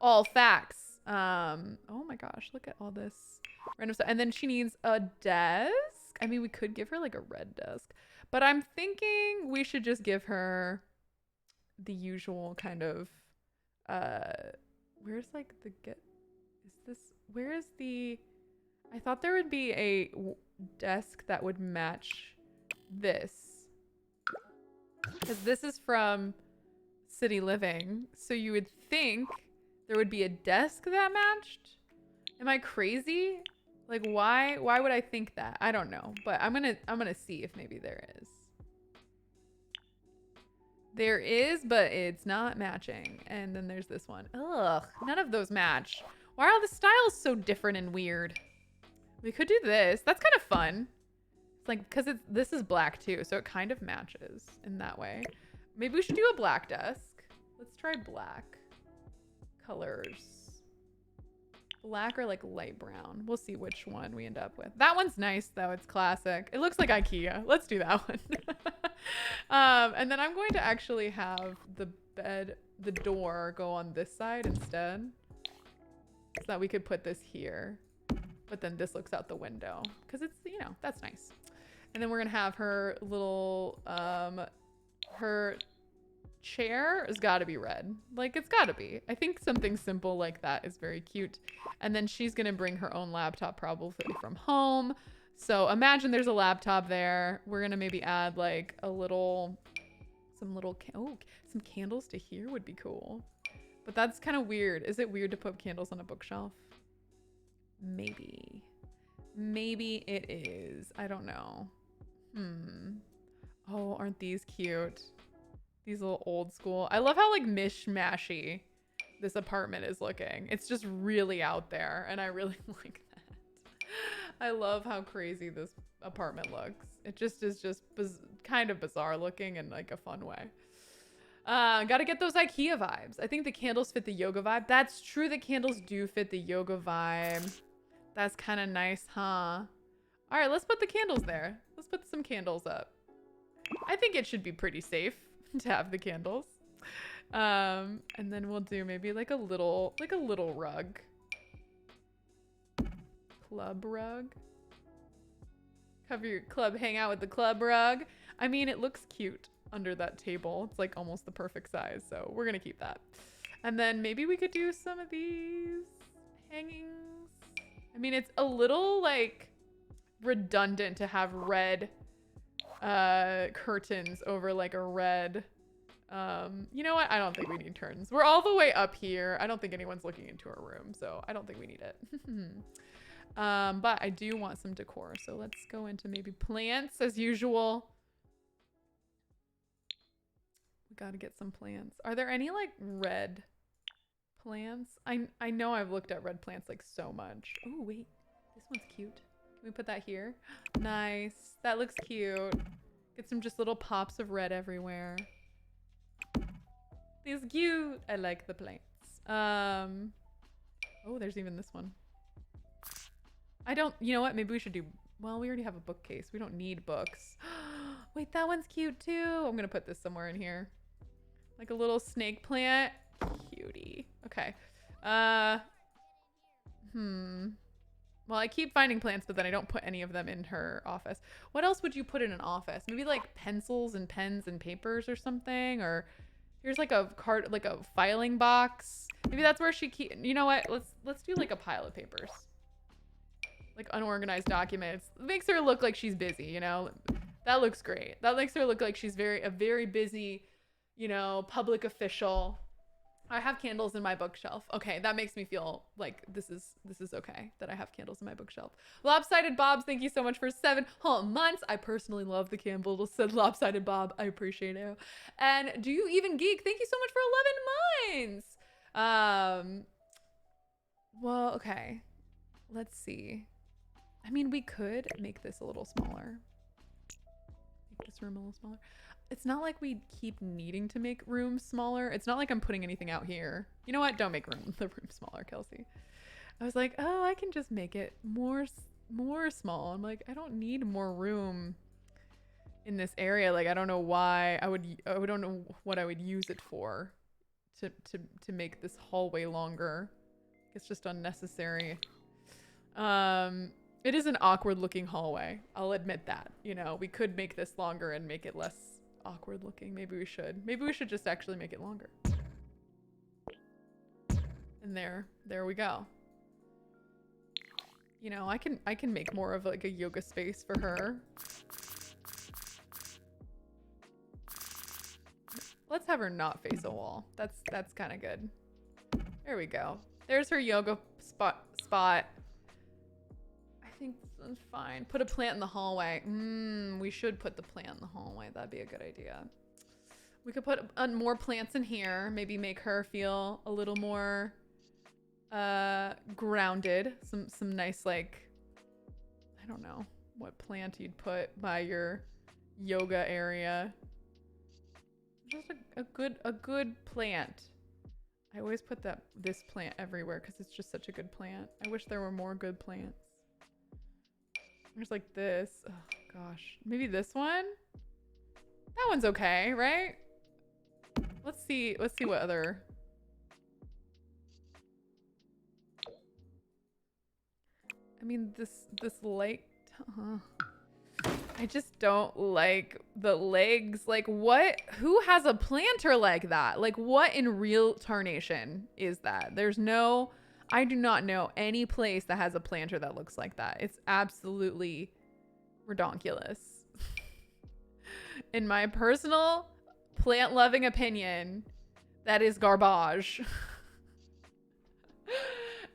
All facts. Oh my gosh, look at all this random stuff. And then she needs a desk. I mean, we could give her like a red desk, but I'm thinking we should just give her the usual kind of, where's like the where is the, I thought there would be a desk that would match this. Because this is from City Living. So you would think there would be a desk that matched. Am I crazy? Like why would I think that? I don't know, but I'm gonna see if maybe there is. There is, but it's not matching. And then there's this one. Ugh, none of those match. Why are the styles so different and weird? We could do this. That's kind of fun. It's like, because this is black too, so it kind of matches in that way. Maybe we should do a black desk. Let's try black. Colors. Black or like light brown. We'll see which one we end up with. That one's nice though. It's classic. It looks like IKEA. Let's do that one. And then I'm going to actually have the door go on this side instead. So that we could put this here. But then this looks out the window. Because it's, you know, that's nice. And then we're going to have her little, her chair has got to be red. Like, it's got to be. I think something simple like that is very cute. And then she's going to bring her own laptop probably from home. So imagine there's a laptop there. We're going to maybe add like some candles to here would be cool. But that's kind of weird. Is it weird to put candles on a bookshelf? Maybe. Maybe it is. I don't know. Oh, aren't these cute? These little old school. I love how like mishmashy this apartment is looking. It's just really out there and I really like that. I love how crazy this apartment looks. It just is just kind of bizarre looking in like a fun way. Gotta get those IKEA vibes. I think the candles fit the yoga vibe. That's true. The candles do fit the yoga vibe. That's kind of nice, huh? All right, let's put the candles there. Let's put some candles up. I think it should be pretty safe to have the candles. And then we'll do maybe like a little rug. Club rug. Have your club hang out with the club rug. I mean, it looks cute under that table. It's like almost the perfect size. So we're going to keep that. And then maybe we could do some of these hangings. I mean, it's a little like redundant to have red curtains over like a red, you know what? I don't think we need curtains. We're all the way up here. I don't think anyone's looking into our room, so I don't think we need it. But I do want some decor. So let's go into maybe plants as usual. We got to get some plants. Are there any like red plants? I know I've looked at red plants like so much. Oh, wait. This one's cute. Can we put that here? Nice. That looks cute. Get some just little pops of red everywhere. It's cute. I like the plants. Oh, there's even this one. You know what? Maybe we should do, well, we already have a bookcase. We don't need books. Wait, that one's cute too. I'm going to put this somewhere in here. Like a little snake plant. Cutie. Okay. Well, I keep finding plants, but then I don't put any of them in her office. What else would you put in an office? Maybe like pencils and pens and papers or something, or here's like a card, like a filing box. Maybe that's where she you know what? Let's do like a pile of papers. Like unorganized documents. It makes her look like she's busy, you know? That looks great. That makes her look like she's a very busy, you know, public official. I have candles in my bookshelf. Okay, that makes me feel like this is okay that I have candles in my bookshelf. Lopsided Bobs, thank you so much for 7 whole months. I personally love the candles. Said Lopsided Bob, I appreciate it. And Do You Even Geek, thank you so much for 11 months. Well, okay. Let's see. I mean, we could make this a little smaller. Make this room a little smaller. It's not like we keep needing to make rooms smaller. It's not like I'm putting anything out here. You know what? Don't make the room smaller, Kelsey. I was like, oh, I can just make it more small. I'm like, I don't need more room in this area. Like, I don't know why I don't know what I would use it for to make this hallway longer. It's just unnecessary. It is an awkward looking hallway. I'll admit that. You know, we could make this longer and make it less awkward looking. Maybe we should. Maybe we should just actually make it longer. And there we go. You know, I can make more of like a yoga space for her. Let's have her not face a wall. That's kind of good. There we go. There's her yoga spot. I think this one's fine. Put a plant in the hallway. We should put the plant in the hallway. That'd be a good idea. We could put more plants in here. Maybe make her feel a little more grounded. Some nice, like, I don't know what plant you'd put by your yoga area. Just a good plant. I always put this plant everywhere because it's just such a good plant. I wish there were more good plants. There's like this. Oh gosh. Maybe this one? That one's okay, right? Let's see what other. I mean, this light. I just don't like the legs. Like, what? Who has a planter like that? Like, what in real tarnation is that? I do not know any place that has a planter that looks like that. It's absolutely redonkulous. In my personal plant-loving opinion, that is garbage.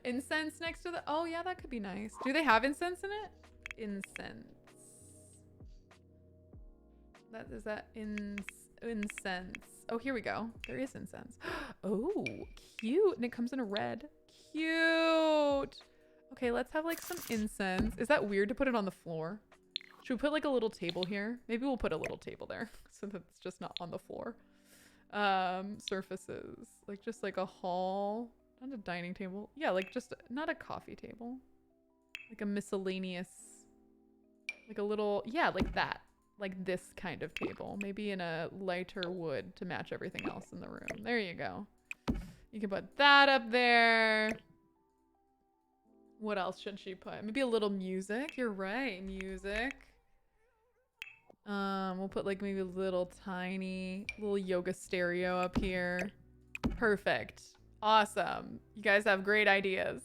Incense next to the... Oh, yeah, that could be nice. Do they have incense in it? Incense. Is that incense? Oh, here we go. There is incense. Oh, cute. And it comes in a red. Cute. Okay, let's have like some incense. Is that weird to put it on the floor? Should we put like a little table here? Maybe we'll put a little table there so that it's just not on the floor. Surfaces. Like just like a hall. Not a dining table. Yeah, like just not a coffee table. Like a miscellaneous. Like a little, yeah, like that. Like this kind of table, maybe in a lighter wood to match everything else in the room. There you go. You can put that up there. What else should she put? Maybe a little music. You're right, music. We'll put like maybe a little tiny little yoga stereo up here. Perfect. Awesome. You guys have great ideas.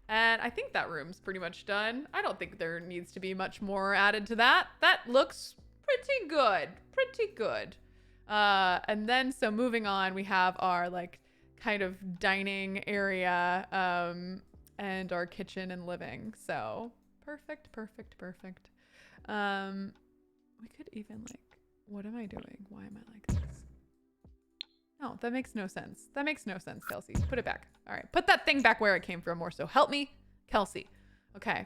And I think that room's pretty much done. I don't think there needs to be much more added to that. That looks pretty good. Pretty good. And then, so moving on, we have our like kind of dining area and our kitchen and living. So perfect. We could even like, what am I doing? Why am I like this? No, that makes no sense. That makes no sense, Kelsey. Put it back. All right. Put that thing back where it came from more so. Help me, Kelsey. Okay.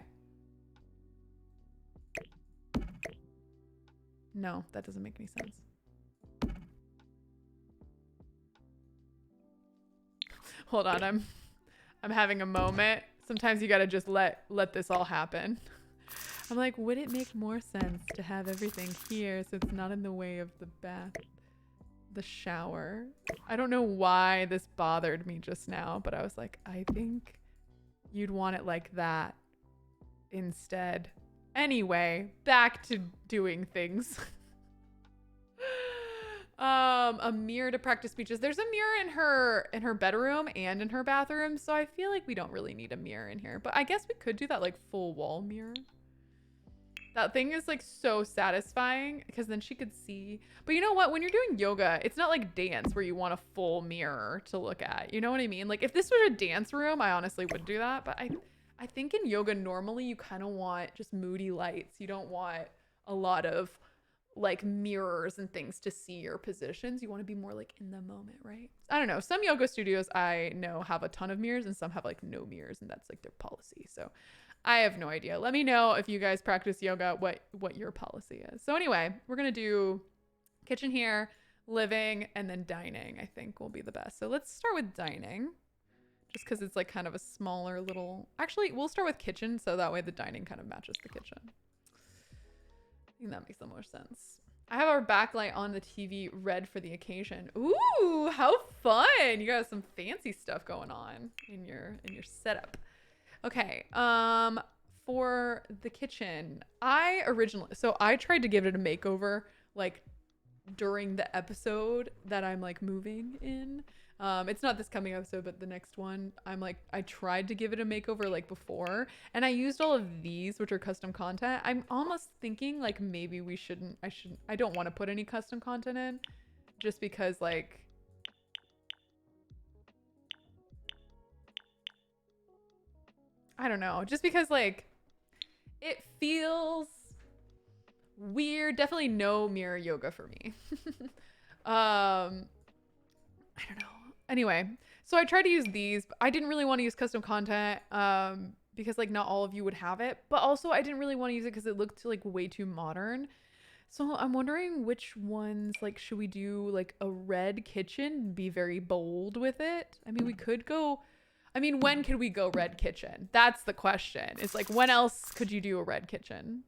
No, that doesn't make any sense. Hold on. I'm having a moment. Sometimes you got to just let this all happen. I'm like, would it make more sense to have everything here so it's not in the way of the bath? The shower. I don't know why this bothered me just now, but I was like, I think you'd want it like that instead. Anyway, back to doing things. A mirror to practice speeches. There's a mirror in her bedroom and in her bathroom, so I feel like we don't really need a mirror in here. But I guess we could do that like full wall mirror. That thing is like so satisfying because then she could see. But you know what? When you're doing yoga, it's not like dance where you want a full mirror to look at. You know what I mean? Like if this was a dance room, I honestly would do that. But I think in yoga, normally you kind of want just moody lights. You don't want a lot of like mirrors and things to see your positions. You want to be more like in the moment, right? I don't know. Some yoga studios I know have a ton of mirrors and some have like no mirrors, and that's like their policy. So I have no idea. Let me know if you guys practice yoga, what your policy is. So anyway, we're going to do kitchen here, living, and then dining, I think will be the best. So let's start with dining just because it's like kind of a smaller little, actually, we'll start with kitchen. So that way the dining kind of matches the kitchen. I think that makes the most sense. I have our backlight on the TV red for the occasion. Ooh, how fun. You got some fancy stuff going on in your setup. Okay. For the kitchen, I tried to give it a makeover like during the episode that I'm like moving in. It's not this coming episode, but the next one. I tried to give it a makeover like before, and I used all of these, which are custom content. I'm almost thinking like maybe I don't want to put any custom content in, just because like I don't know, just because like it feels weird. Definitely no mirror yoga for me. I don't know. Anyway, so I tried to use these, but I didn't really want to use custom content because like not all of you would have it, but also I didn't really want to use it because it looked like way too modern. So I'm wondering which ones, like, should we do like a red kitchen, be very bold with it? I mean, we could go, I mean, when could we go red kitchen? That's the question. It's like, when else could you do a red kitchen?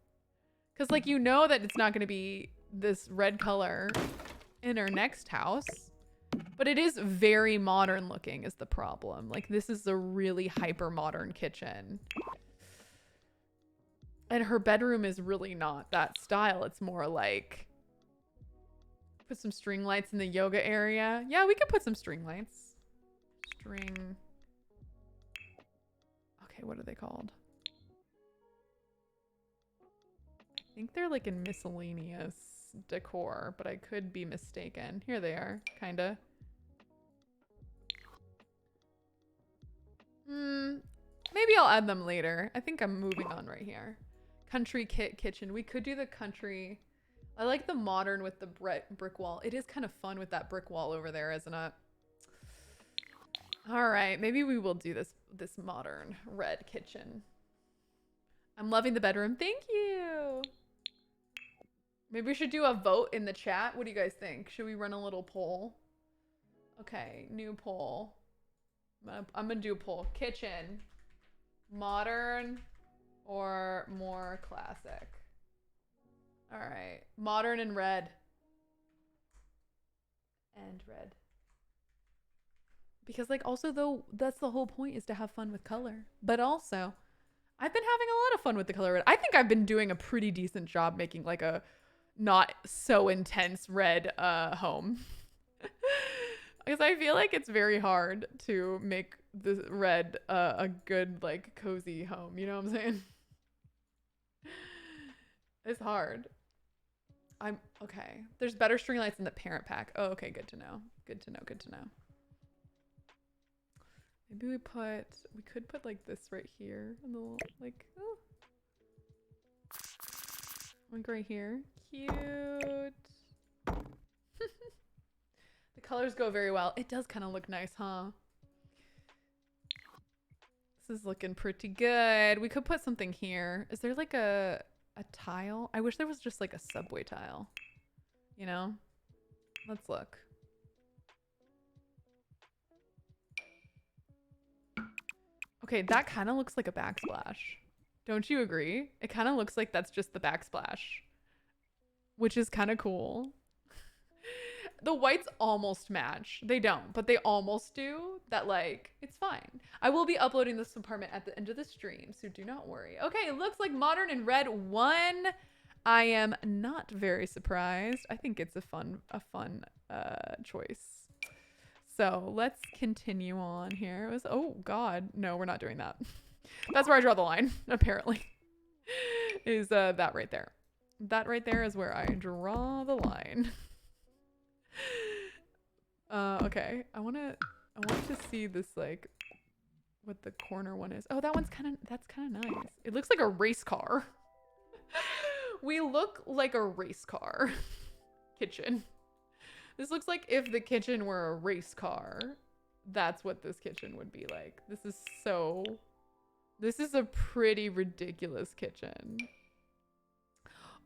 Because like, you know that it's not going to be this red color in our next house. But it is very modern looking is the problem. Like this is a really hyper modern kitchen. And her bedroom is really not that style. It's more like put some string lights in the yoga area. Yeah, we could put some string lights. Okay, what are they called? I think they're like in miscellaneous decor, but I could be mistaken. Here they are, kinda. Maybe I'll add them later. I think I'm moving on right here. Country kit kitchen. We could do the country. I like the modern with the brick wall. It is kind of fun with that brick wall over there, isn't it? All right, maybe we will do this modern red kitchen. I'm loving the bedroom. Thank you. Maybe we should do a vote in the chat. What do you guys think? Should we run a little poll? Okay, new poll. I'm gonna do a poll. Kitchen, modern or more classic? All right, modern and red. And red. Because like also though, that's the whole point, is to have fun with color. But also, I've been having a lot of fun with the color red. I think I've been doing a pretty decent job making like a not so intense red home. Because I feel like it's very hard to make the red a good like cozy home. You know what I'm saying? It's hard. I'm okay. There's better string lights in the parent pack. Oh, okay. Good to know. Good to know. Good to know. Maybe we could put like this right here. And the little, like right here. Cute. The colors go very well. It does kind of look nice, huh? This is looking pretty good. We could put something here. Is there like a tile? I wish there was just like a subway tile. You know? Let's look. Okay, that kind of looks like a backsplash. Don't you agree? It kind of looks like that's just the backsplash, which is kind of cool. The whites almost match. They don't, but they almost do. That like, it's fine. I will be uploading this apartment at the end of the stream, so do not worry. Okay, it looks like modern and red won. I am not very surprised. I think it's a fun choice. So let's continue on here. It was, oh God, no, we're not doing that. That's where I draw the line, apparently. Is that right there. That right there is where I draw the line. Okay, I want to see this, like, what the corner one is. Oh, that's kind of nice. It looks like a race car. We look like a race car kitchen. This looks like if the kitchen were a race car, that's what this kitchen would be like. This is a pretty ridiculous kitchen.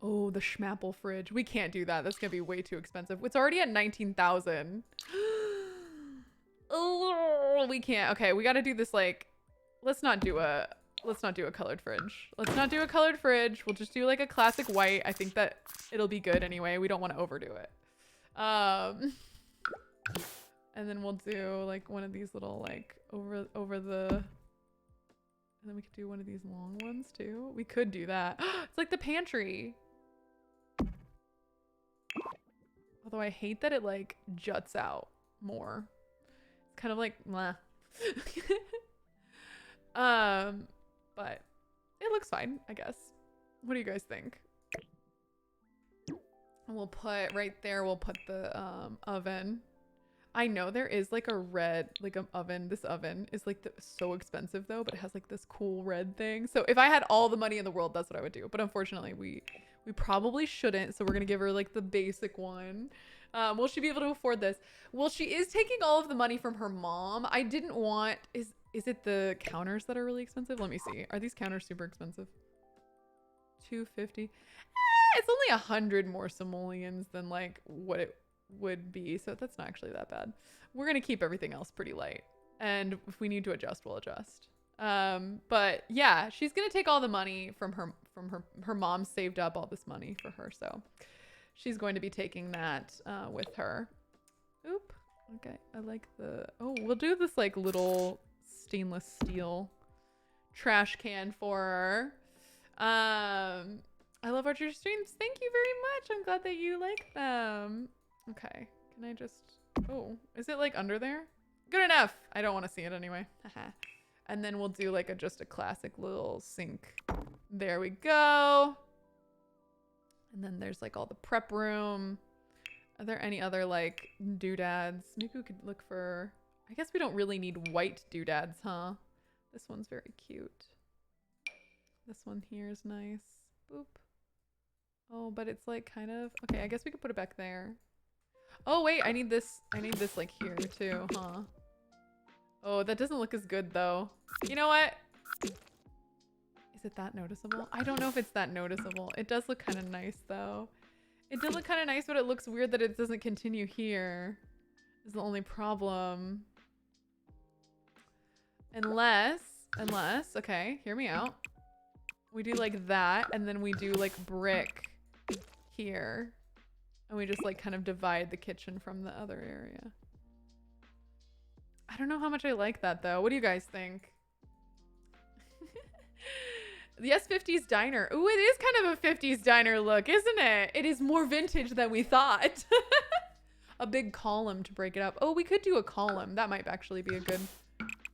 Oh, the Schmapple fridge. We can't do that. That's going to be way too expensive. It's already at 19,000. Oh, we can't. Okay, we got to do this like, let's not do a let's not do a colored fridge. Let's not do a colored fridge. We'll just do like a classic white. I think that it'll be good anyway. We don't want to overdo it. And then we'll do like one of these little like over the, and then we could do one of these long ones too. We could do that. It's like the pantry. Although I hate that it like juts out more. It's kind of like, meh. But it looks fine, I guess. What do you guys think? And we'll put right there, we'll put the oven. I know there is like a red, like an oven. This oven is like so expensive though, but it has like this cool red thing. So if I had all the money in the world, that's what I would do. But unfortunately, we probably shouldn't. So we're going to give her like the basic one. Will she be able to afford this? Well, she is taking all of the money from her mom. I didn't want, is it the counters that are really expensive? Let me see. Are these counters super expensive? $250. It's only 100 more simoleons than like what it would be. So that's not actually that bad. We're going to keep everything else pretty light. And if we need to adjust, we'll adjust. But yeah, she's going to take all the money from her mom saved up all this money for her. So she's going to be taking that with her. Oop. Okay. I like oh, we'll do this like little stainless steel trash can for her. I love Archer streams. Thank you very much. I'm glad that you like them. Okay. Can I just, oh, is it like under there? Good enough. I don't want to see it anyway. And then we'll do like just a classic little sink. There we go. And then there's like all the prep room. Are there any other like doodads? Maybe we could look for, I guess we don't really need white doodads, huh? This one's very cute. This one here is nice. Boop. Oh, but it's like kind of, okay, I guess we could put it back there. Oh wait, I need this like here too, huh? Oh, that doesn't look as good though. You know what? Is it that noticeable? I don't know if it's that noticeable. It does look kind of nice though. It does look kind of nice, but it looks weird that it doesn't continue here. Is the only problem. Unless, okay, hear me out. We do like that, and then we do like brick here. And we just like kind of divide the kitchen from the other area. I don't know how much I like that though. What do you guys think? The S50s diner. Ooh, it is kind of a 50s diner look, isn't it? It is more vintage than we thought. A big column to break it up. Oh, we could do a column. That might actually be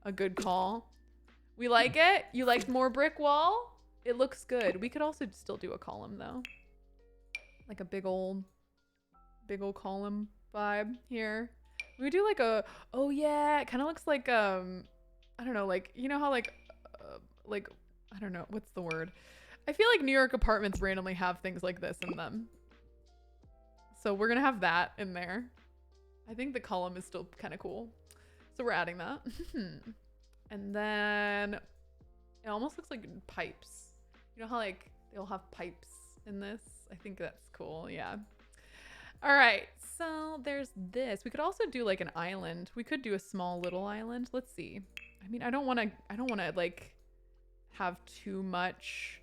a good call. We like it. You like more brick wall? It looks good. We could also still do a column though. Like a big old column vibe here. We do like a, oh yeah, it kind of looks like, I don't know, like, you know how like, I don't know, what's the word? I feel like New York apartments randomly have things like this in them. So we're gonna have that in there. I think the column is still kind of cool. So we're adding that. And then it almost looks like pipes. You know how like they'll have pipes in this? I think that's cool, yeah. All right, so there's this. We could also do like an island. We could do a small little island. Let's see. I mean, I don't want to like have too much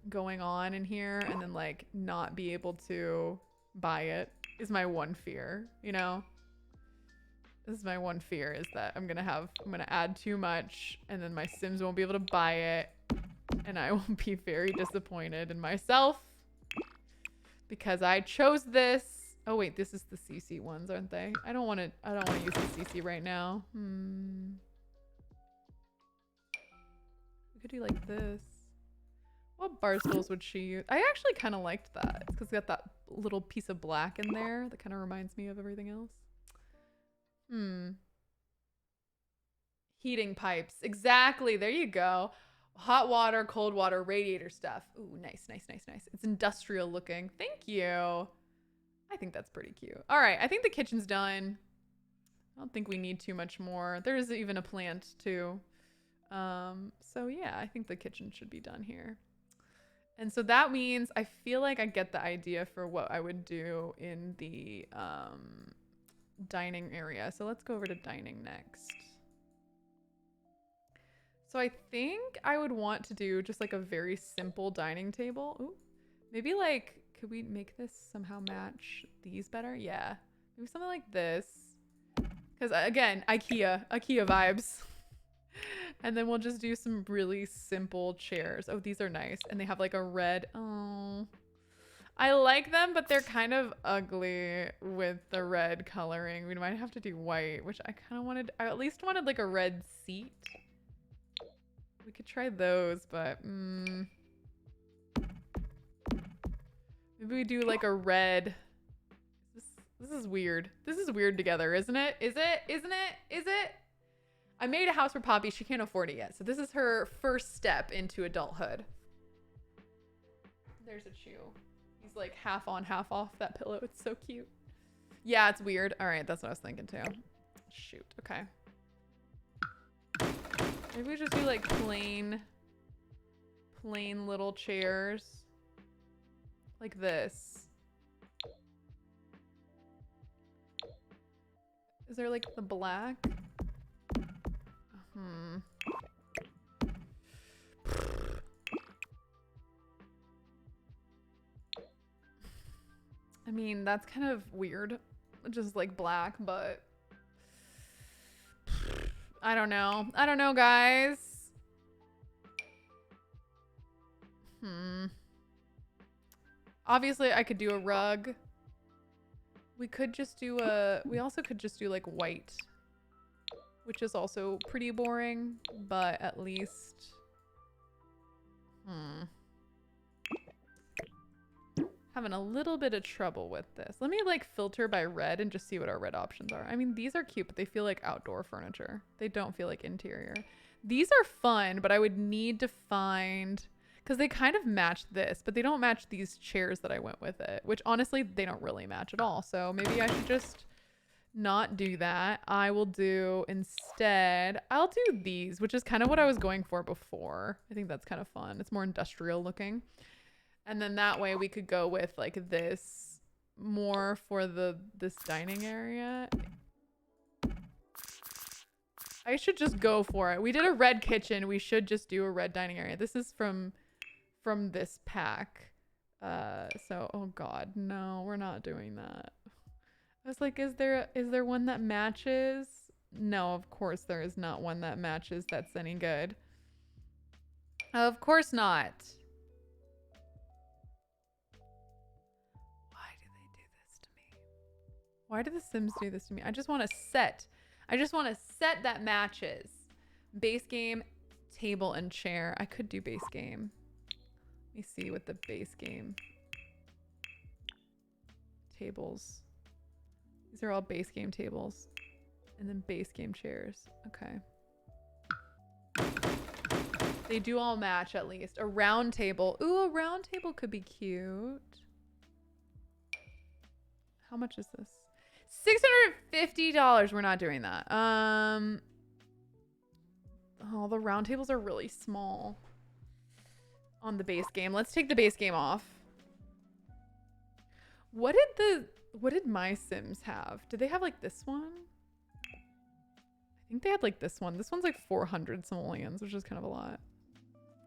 going on in here and then like not be able to buy it is my one fear, you know? This is my one fear, is that I'm gonna add too much and then my Sims won't be able to buy it and I will be very disappointed in myself because I chose this. Oh wait, this is the CC ones, aren't they? I don't want to use the CC right now. We could do like this. What bar stools would she use? I actually kind of liked that. It's because it's got that little piece of black in there that kind of reminds me of everything else. Heating pipes. Exactly. There you go. Hot water, cold water, radiator stuff. Ooh, nice, nice, nice, nice. It's industrial looking. Thank you. I think that's pretty cute. All right. I think the kitchen's done. I don't think we need too much more. There is even a plant too. So yeah, I think the kitchen should be done here. And so that means I feel like I get the idea for what I would do in the dining area. So let's go over to dining next. So I think I would want to do just like a very simple dining table. Ooh, maybe like, could we make this somehow match these better? Yeah, maybe something like this. Because again, IKEA vibes. And then we'll just do some really simple chairs. Oh, these are nice. And they have like a red, oh, I like them, but they're kind of ugly with the red coloring. We might have to do white, which I kind of wanted. I at least wanted like a red seat. We could try those, but maybe we do like a red. This is weird. This is weird together, isn't it? Is it? Isn't it? Is it? I made a house for Poppy. She can't afford it yet. So this is her first step into adulthood. There's a chew. He's like half on, half off that pillow. It's so cute. Yeah, it's weird. All right, that's what I was thinking too. Shoot. Okay. Maybe we just do like plain little chairs. Like this. Is there like the black? I mean, that's kind of weird. Just like black, but I don't know. I don't know, guys. Obviously, I could do a rug. We could just do we also could just do like white, which is also pretty boring, but at least, having a little bit of trouble with this. Let me like filter by red and just see what our red options are. I mean, these are cute, but they feel like outdoor furniture. They don't feel like interior. These are fun, but I would need to find, because they kind of match this, but they don't match these chairs that I went with it, which honestly, they don't really match at all. So maybe I should just not do that. I will do instead, I'll do these, which is kind of what I was going for before. I think that's kind of fun. It's more industrial looking. And then that way we could go with like this more for this dining area. I should just go for it. We did a red kitchen. We should just do a red dining area. This is from this pack. So, oh God, no, we're not doing that. I was like, is there one that matches? No, of course there is not one that matches that's any good. Of course not. Why do they do this to me? Why do the Sims do this to me? I just want a set. I just want a set that matches. Base game, table, and chair. I could do base game. Let me see what the base game tables. These are all base game tables. And then base game chairs. Okay. They do all match at least. A round table. Ooh, a round table could be cute. How much is this? $650. We're not doing that. Oh, the round tables are really small on the base game. Let's take the base game off. What did my Sims have? Did they have like this one? I think they had like this one. This one's like 400 simoleons, which is kind of a lot.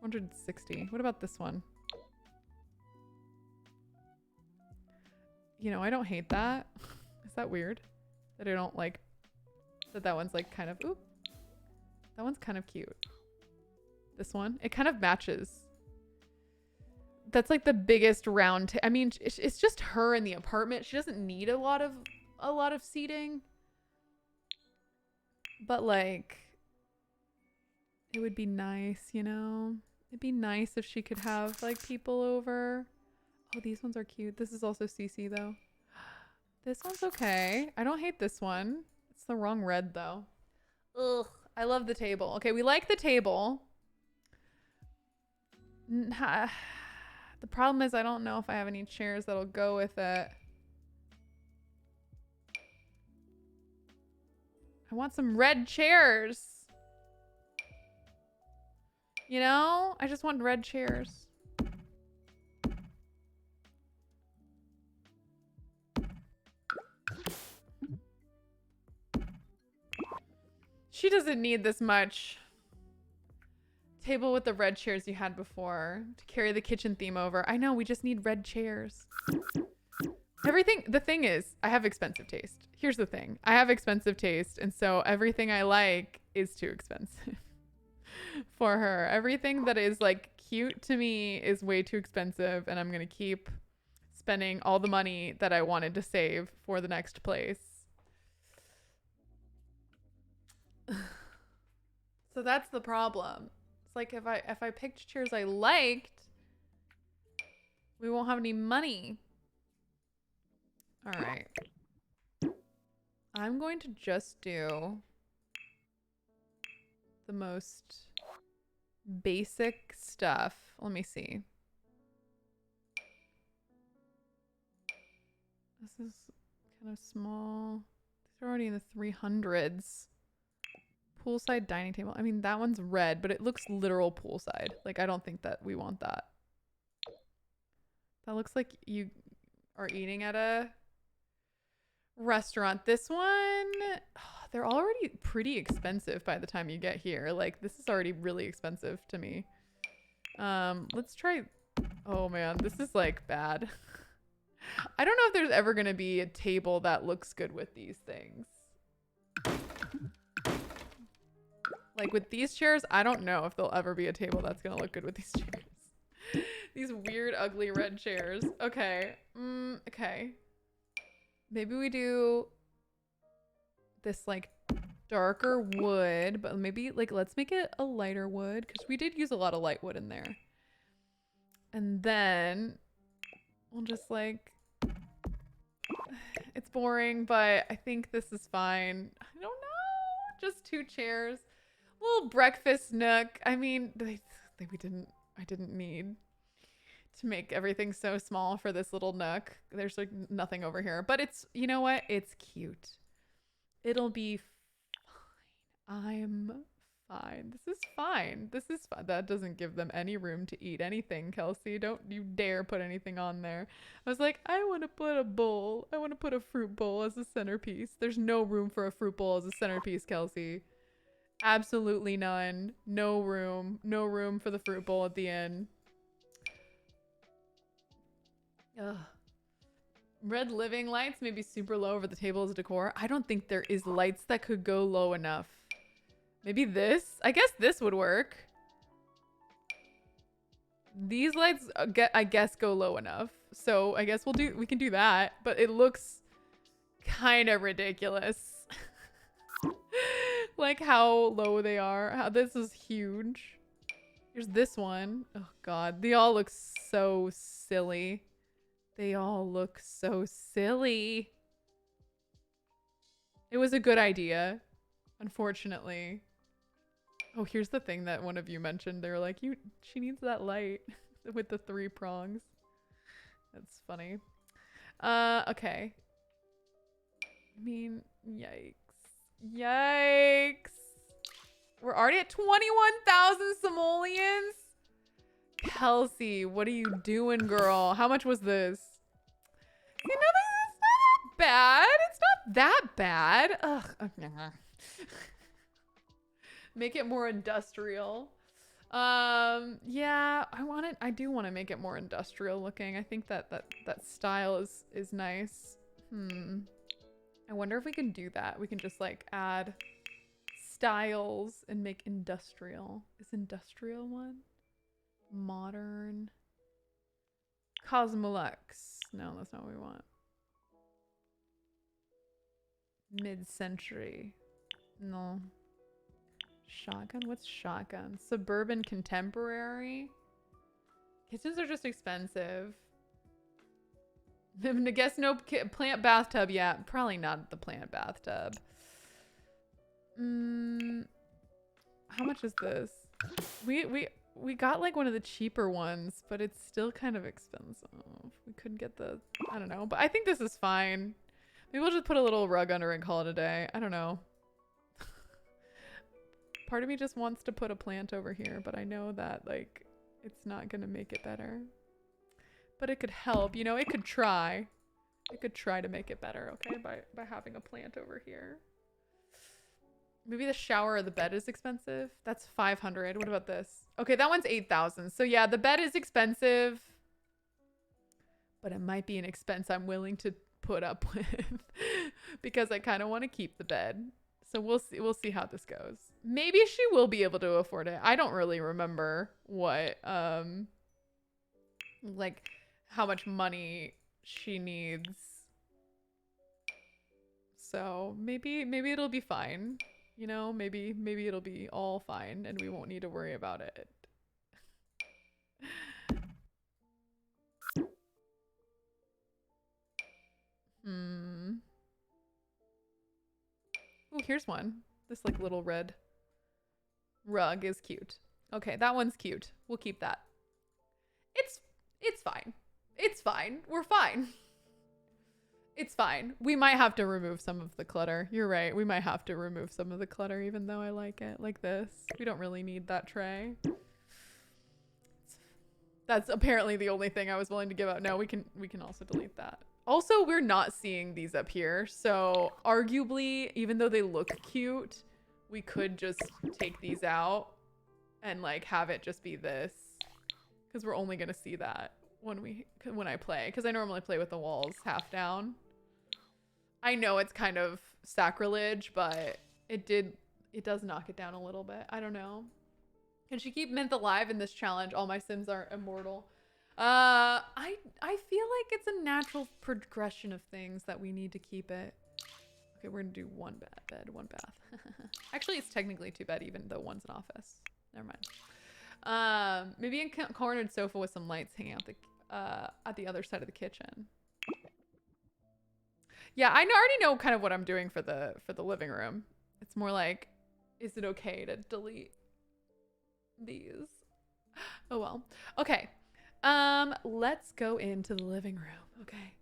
460. What about this one? You know, I don't hate that. Is that weird? That I don't like that one's like kind of, oop. That one's kind of cute. This one, it kind of matches. That's like the biggest round. I mean, it's just her in the apartment. She doesn't need a lot of seating. But like, it would be nice, you know? It'd be nice if she could have like people over. Oh, these ones are cute. This is also CC though. This one's okay. I don't hate this one. It's the wrong red though. Ugh, I love the table. Okay, we like the table. The problem is I don't know if I have any chairs that'll go with it. I want some red chairs. You know? I just want red chairs. She doesn't need this much. Table with the red chairs you had before to carry the kitchen theme over. I know, we just need red chairs. Everything, the thing is, I have expensive taste. Here's the thing. I have expensive taste, and so everything I like is too expensive for her. Everything that is like cute to me is way too expensive, and I'm going to keep spending all the money that I wanted to save for the next place. So that's the problem. It's like if I picked chairs I liked, we won't have any money. All right. I'm going to just do the most basic stuff. Let me see. This is kind of small. These are already in the 300s. Poolside dining table. I mean, that one's red, but it looks literal poolside. Like, I don't think that we want that. That looks like you are eating at a restaurant. This one, they're already pretty expensive by the time you get here. Like, this is already really expensive to me. Let's try. Oh man, this is like bad. I don't know if there's ever gonna be a table that looks good with these things. Like with these chairs, I don't know if there'll ever be a table that's gonna look good with these chairs. These weird, ugly red chairs. Okay. Okay. Maybe we do this like darker wood, but maybe like let's make it a lighter wood because we did use a lot of light wood in there. And then we'll just like, it's boring, but I think this is fine. I don't know. Just 2 chairs. Little breakfast nook. I mean, I didn't need to make everything so small for this little nook. There's like nothing over here, but it's, you know what? It's cute. It'll be fine. I'm fine. This is fine. This is fine. That doesn't give them any room to eat anything, Kelsey. Don't you dare put anything on there. I was like, I want to put a bowl. I want to put a fruit bowl as a centerpiece. There's no room for a fruit bowl as a centerpiece, Kelsey. Absolutely none. No room. No room for the fruit bowl at the end. Ugh. Red living lights, maybe super low over the table as a decor. I don't think there is lights that could go low enough. Maybe this? I guess this would work. These lights, I guess, go low enough. So I guess we can do that. But it looks kind of ridiculous. Like how low they are. How this is huge. Here's this one. Oh God, they all look so silly. They all look so silly. It was a good idea, unfortunately. Oh, here's the thing that one of you mentioned. They were like, she needs that light with the 3 prongs. That's funny. Okay. I mean, yikes. Yikes. We're already at 21,000 simoleons? Kelsey, what are you doing, girl? How much was this? You know, it's not that bad. It's not that bad. Ugh. Make it more industrial. Yeah, I do want to make it more industrial looking. I think that style is nice. I wonder if we can do that. We can just like add styles and make industrial. Is industrial one? Modern. Cosmolux. No, that's not what we want. Mid-century. No. Shotgun? What's shotgun? Suburban contemporary? Kitchens are just expensive. I guess no plant bathtub yet. Probably not the plant bathtub. How much is this? We got like one of the cheaper ones, but it's still kind of expensive. We couldn't get the, I don't know, but I think this is fine. Maybe we'll just put a little rug under and call it a day. I don't know. Part of me just wants to put a plant over here, but I know that like it's not gonna make it better. But it could help, you know, it could try. It could try to make it better, okay, by having a plant over here. Maybe the shower or the bed is expensive. That's 500. What about this? Okay, that one's 8,000. So yeah, the bed is expensive, but it might be an expense I'm willing to put up with because I kind of want to keep the bed. So we'll see how this goes. Maybe she will be able to afford it. I don't really remember what like how much money she needs. So maybe it'll be fine. You know, maybe it'll be all fine and we won't need to worry about it. Oh, here's one. This like little red rug is cute. Okay, that one's cute. We'll keep that. It's fine. It's fine. We're fine. It's fine. We might have to remove some of the clutter. You're right. We might have to remove some of the clutter even though I like it. Like this. We don't really need that tray. That's apparently the only thing I was willing to give out. No, we can also delete that. Also, we're not seeing these up here. So arguably, even though they look cute, we could just take these out and like have it just be this. Because we're only going to see that when I play. Because I normally play with the walls half down. I know it's kind of sacrilege, but it does knock it down a little bit. I don't know. Can she keep Mint alive in this challenge? All my Sims are immortal. I feel like it's a natural progression of things that we need to keep it. Okay, we're gonna do one bed, one bath. Actually, it's technically 2 bed, even though one's an office. Never mind. Maybe a cornered sofa with some lights hanging out at the other side of the kitchen. Yeah, I already know kind of what I'm doing for the living room. It's more like, is it okay to delete these? Oh well. Okay. Let's go into the living room. Okay.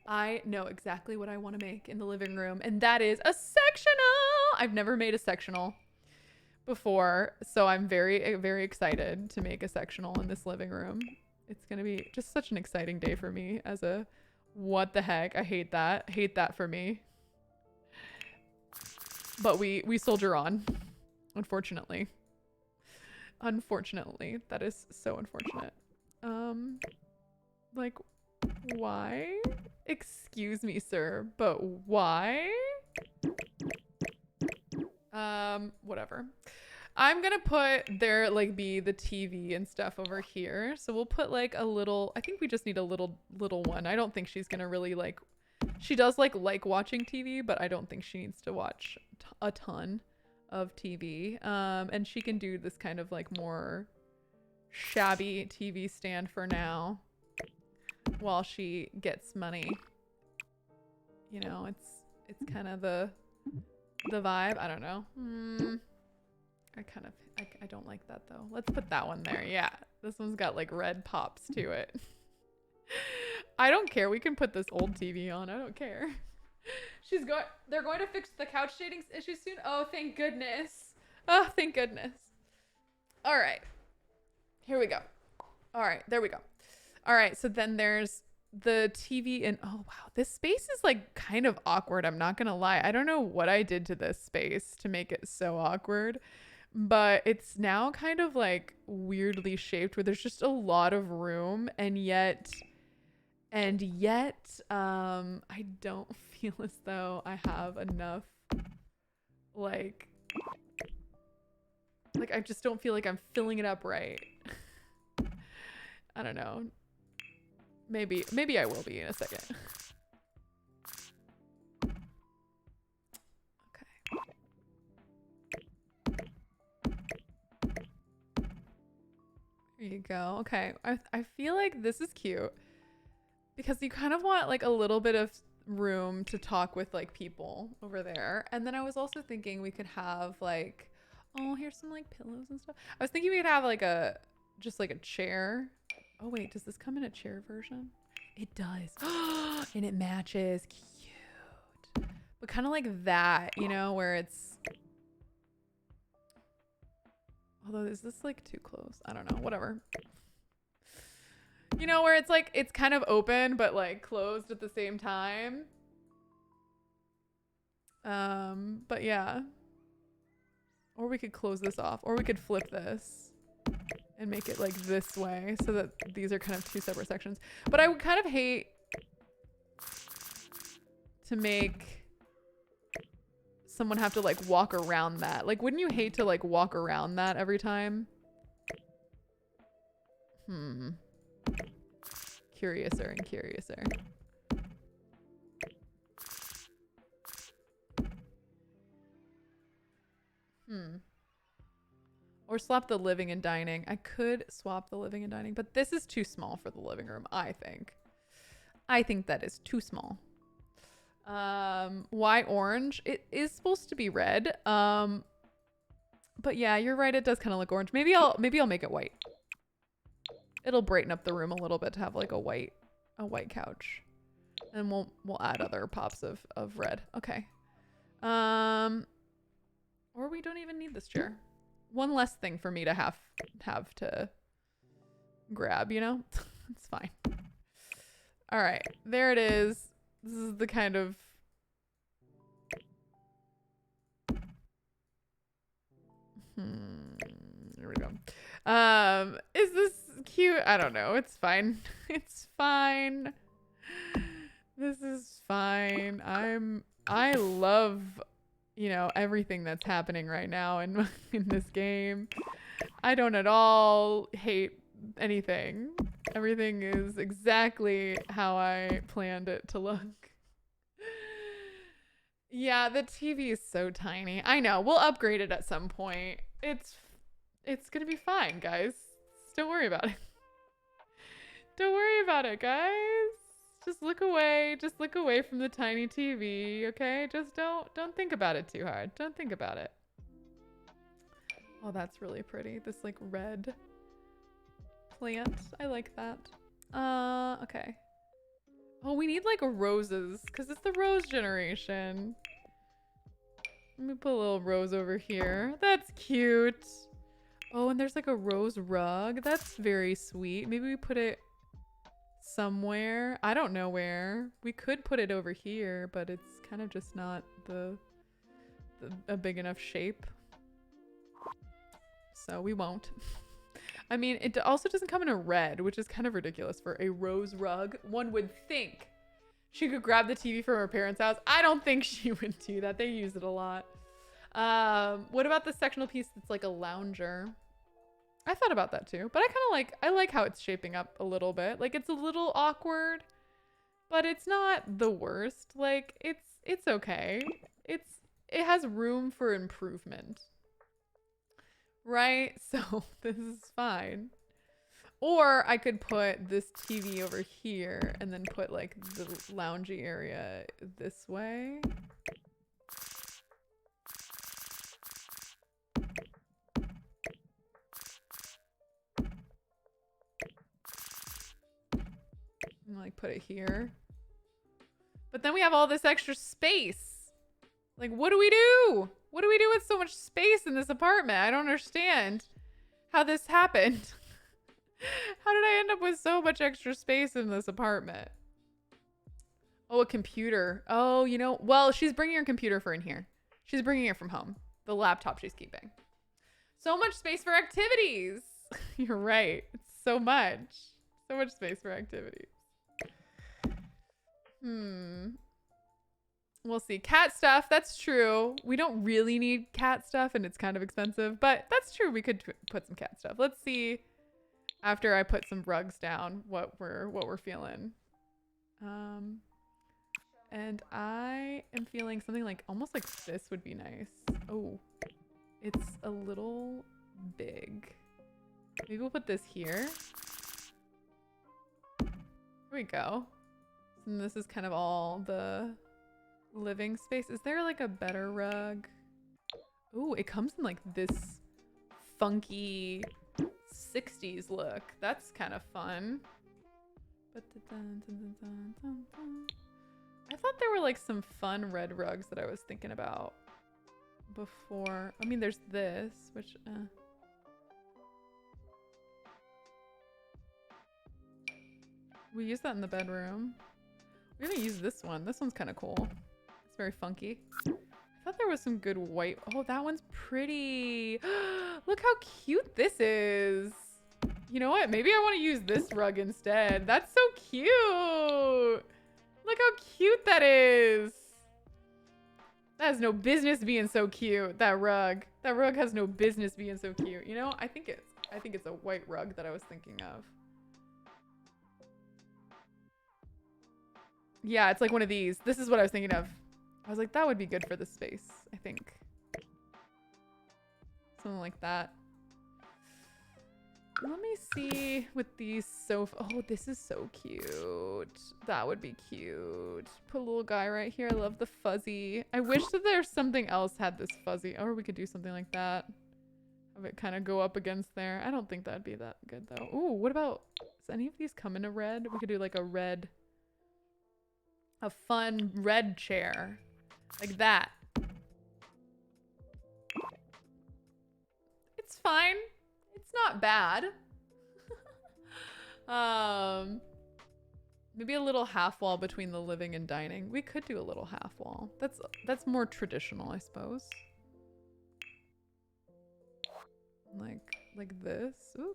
I know exactly what I want to make in the living room, and that is a sectional. I've never made a sectional before, so I'm very, very excited to make a sectional in this living room. It's going to be just such an exciting day for me as a, what the heck? I hate that. Hate that for me. But we soldier on, unfortunately. Unfortunately, that is so unfortunate. Like, why? Excuse me, sir, but why? Whatever. I'm gonna put be the TV and stuff over here. So we'll put like a little, I think we just need a little one. I don't think she's gonna really like, she does like watching TV, but I don't think she needs to watch a ton of TV. And she can do this kind of like more shabby TV stand for now while she gets money. You know, it's kind of the vibe. I don't know. I don't like that though. Let's put that one there. Yeah, this one's got like red pops to it. I don't care. We can put this old TV on. I don't care. They're going to fix the couch dating issue soon. Oh, thank goodness. Oh, thank goodness. All right. Here we go. All right, there we go. All right, so then there's the TV and oh wow, this space is like kind of awkward. I'm not gonna lie. I don't know what I did to this space to make it so awkward, but it's now kind of like weirdly shaped where there's just a lot of room and yet I don't feel as though I have enough like I just don't feel like I'm filling it up right. I don't know. Maybe I will be in a second. Okay. There you go. Okay. I feel like this is cute because you kind of want like a little bit of room to talk with like people over there. And then I was also thinking we could have like, oh, here's some like pillows and stuff. I was thinking we could have like just like a chair. Oh wait, does this come in a chair version? It does. And it matches. Cute. But kind of like that, you know, where it's... Although, is this like too close? I don't know. Whatever. You know, where it's like, it's kind of open, but like closed at the same time. But yeah. Or we could close this off. Or we could flip this and make it like this way so that these are kind of two separate sections. But I would kind of hate to make someone have to like walk around that. Like, wouldn't you hate to like walk around that every time? Curiouser and curiouser. Or swap the living and dining. I could swap the living and dining, but this is too small for the living room, I think. I think that is too small. Why orange? It is supposed to be red. But yeah, you're right. It does kind of look orange. Maybe I'll make it white. It'll brighten up the room a little bit to have like a white couch. And we'll add other pops of red. Okay. Or we don't even need this chair. One less thing for me to have to grab, you know? It's fine. All right, there it is. This is the kind of here we go. Is this cute? I don't know. It's fine. It's fine. This is fine. I love, you know, everything that's happening right now in this game. I don't at all hate anything. Everything is exactly how I planned it to look. Yeah, the TV is so tiny. I know. We'll upgrade it at some point. It's gonna be fine, guys. Don't worry about it. Don't worry about it, guys. Just look away. Just look away from the tiny TV, okay? Just don't think about it too hard. Don't think about it. Oh, that's really pretty. This like red plant. I like that. Okay. Oh, we need like roses because it's the rose generation. Let me put a little rose over here. That's cute. Oh, and there's like a rose rug. That's very sweet. Maybe we put it somewhere. I don't know where. We could put it over here, but it's kind of just not a big enough shape. So we won't. I mean, it also doesn't come in a red, which is kind of ridiculous for a rose rug. One would think she could grab the TV from her parents' house. I don't think she would do that. They use it a lot. What about the sectional piece that's like a lounger? I thought about that too, but I like how it's shaping up a little bit. Like it's a little awkward, but it's not the worst. Like it's okay. It has room for improvement. Right? So this is fine. Or I could put this TV over here and then put like the loungy area this way. And like put it here. But then we have all this extra space. Like, what do we do? What do we do with so much space in this apartment? I don't understand how this happened. How did I end up with so much extra space in this apartment? Oh, a computer. Oh, you know, well, she's bringing her computer for in here. She's bringing it from home. The laptop she's keeping. So much space for activities. You're right. It's so much. So much space for activities. We'll see. Cat stuff. That's true. We don't really need cat stuff and it's kind of expensive, but that's true. We could put some cat stuff. Let's see after I put some rugs down what we're feeling. And I am feeling something like almost like this would be nice. Oh, it's a little big. Maybe we'll put this here. Here we go. And this is kind of all the living space. Is there like a better rug? Ooh, it comes in like this funky 60s look. That's kind of fun. I thought there were like some fun red rugs that I was thinking about before. I mean, there's this, which we use that in the bedroom. We're gonna use this one. This one's kind of cool. It's very funky. I thought thought there was some good white. Oh, that one's pretty. Look how cute this is. You know what? Maybe I want to use this rug instead. That's so cute. Look how cute that is. That has no business being so cute. That rug. That rug has no business being so cute. You know, I think it's a white rug that I was thinking of. Yeah, it's like one of these. This is what I was thinking of. I was like, that would be good for the space, I think. Something like that. Let me see with these sofa. Oh, this is so cute. That would be cute. Put a little guy right here. I love the fuzzy. I wish that there's something else had this fuzzy. Or we could do something like that. Have it kind of go up against there. I don't think that'd be that good though. Ooh, what about, does any of these come in a red? We could do like a red, a fun red chair. Like that. It's fine. It's not bad. Maybe a little half wall between the living and dining. We could do a little half wall. That's more traditional, I suppose. Like this. Ooh.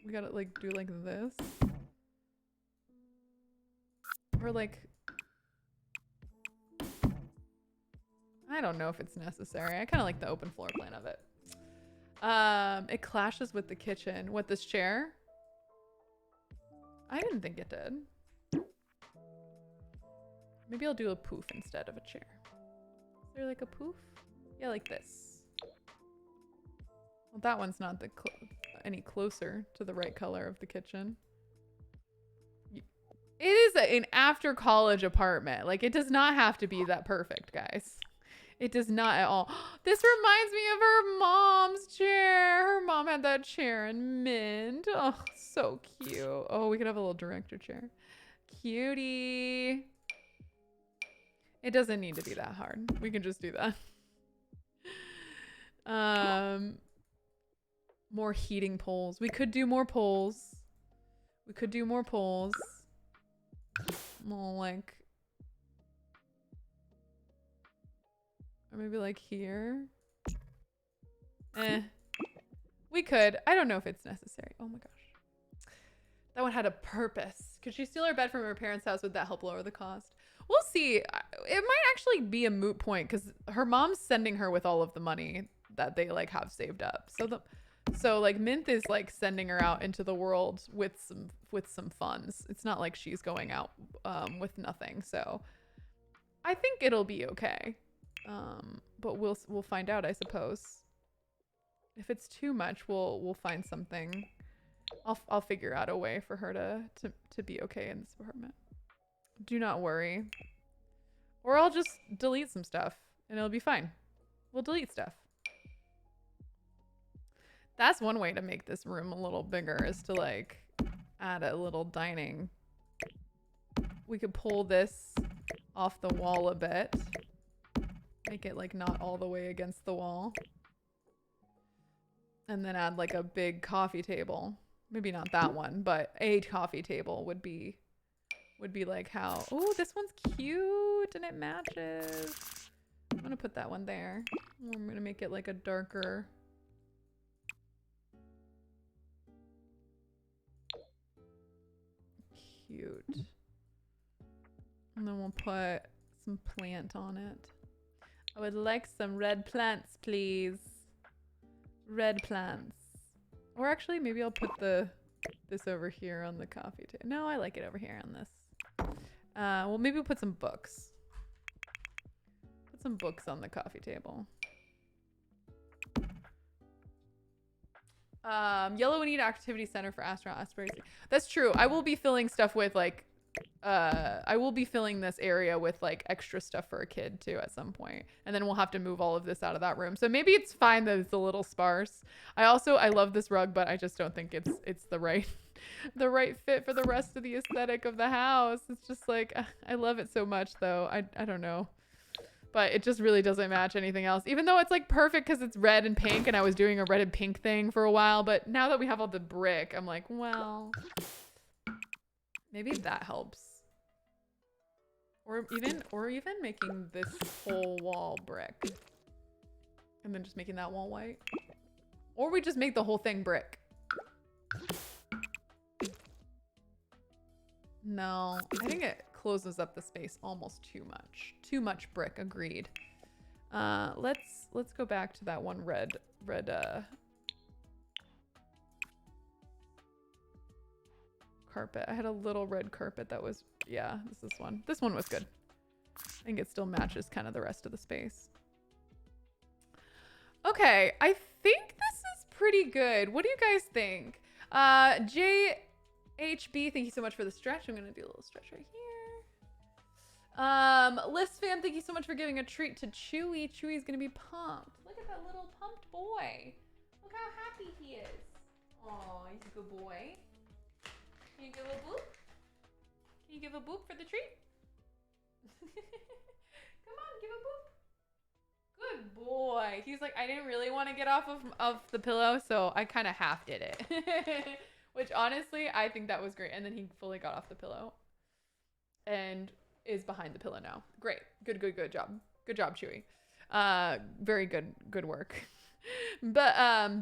We gotta like do like this. Or like, I don't know if it's necessary. I kind of like the open floor plan of it. It clashes with the kitchen. What, this chair? I didn't think it did. Maybe I'll do a poof instead of a chair. Is there like a poof? Yeah, like this. Well, that one's not the any closer to the right color of the kitchen. It is an after college apartment. Like, it does not have to be that perfect, guys. It does not at all. This reminds me of her mom's chair. Her mom had that chair in mint. Oh, so cute. Oh, we could have a little director chair. Cutie. It doesn't need to be that hard. We can just do that. More heating poles. We could do more poles. We could do more poles. More like, or maybe like here. We could. I don't know if it's necessary. Oh my gosh. That one had a purpose. Could she steal her bed from her parents' house? Would that help lower the cost? We'll see. It might actually be a moot point because her mom's sending her with all of the money that they like have saved up. So like Mint is like sending her out into the world with some funds. It's not like she's going out with nothing. So I think it'll be okay. But we'll find out, I suppose. If it's too much, we'll find something. I'll figure out a way for her to be okay in this apartment. Do not worry. Or I'll just delete some stuff and it'll be fine. We'll delete stuff. That's one way to make this room a little bigger, is to like add a little dining. We could pull this off the wall a bit. Make it like not all the way against the wall. And then add like a big coffee table. Maybe not that one, but a coffee table would be like how, oh, this one's cute and it matches. I'm gonna put that one there. I'm gonna make it like a darker. Cute. And then we'll put some plant on it. I would like some red plants, please. Red plants. Or actually, maybe I'll put this over here on the coffee table. No, I like it over here on this. Well, maybe we'll put some books. Put some books on the coffee table. Yellow and Eat Activity Center for Astronaut Aspirations. That's true. I will be filling stuff with like, I will be filling this area with like extra stuff for a kid too at some point. And then we'll have to move all of this out of that room. So maybe it's fine that it's a little sparse. I love this rug, but I just don't think it's the right fit for the rest of the aesthetic of the house. It's just like, I love it so much though. I don't know. But it just really doesn't match anything else. Even though it's like perfect because it's red and pink and I was doing a red and pink thing for a while. But now that we have all the brick, I'm like, well, maybe that helps. Or even making this whole wall brick. And then just making that wall white. Or we just make the whole thing brick. No, I think it closes up the space almost too much. Too much brick, agreed. Let's go back to that one red carpet. I had a little red carpet that was, yeah, this one. This one was good. I think it still matches kind of the rest of the space. Okay, I think this is pretty good. What do you guys think? JHB, thank you so much for the stretch. I'm gonna do a little stretch right here. List fam, thank you so much for giving a treat to Chewy. Chewy's gonna be pumped. Look at that little pumped boy. Look how happy he is. Oh, he's a good boy. Can you give a boop? Can you give a boop for the treat? Come on, give a boop. Good boy. He's like, I didn't really want to get off of the pillow, so I kind of half did it. Which honestly, I think that was great. And then he fully got off the pillow and is behind the pillow now. Great. Good job. Good job, Chewy. Very good work. But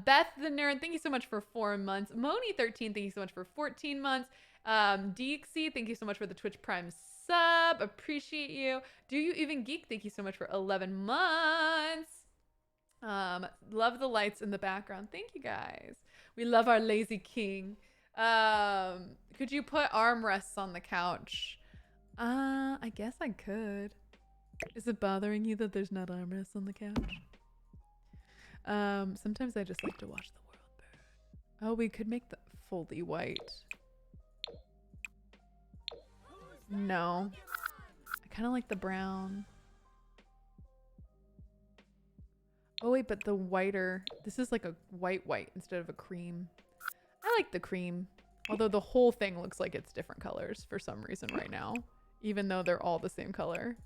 Beth the Nerd, thank you so much for 4 months. Moni13, thank you so much for 14 months. Deexy, thank you so much for the Twitch Prime sub. Appreciate you. Do You Even Geek, thank you so much for 11 months. Love the lights in the background. Thank you guys. We love our lazy king. Could you put armrests on the couch? I guess I could. Is it bothering you that there's not armrests on the couch? Sometimes I just like to watch the world burn. Oh, we could make the fully white. No. I kind of like the brown. Oh wait, but the whiter. This is like a white instead of a cream. I like the cream. Although the whole thing looks like it's different colors for some reason right now. Even though they're all the same color.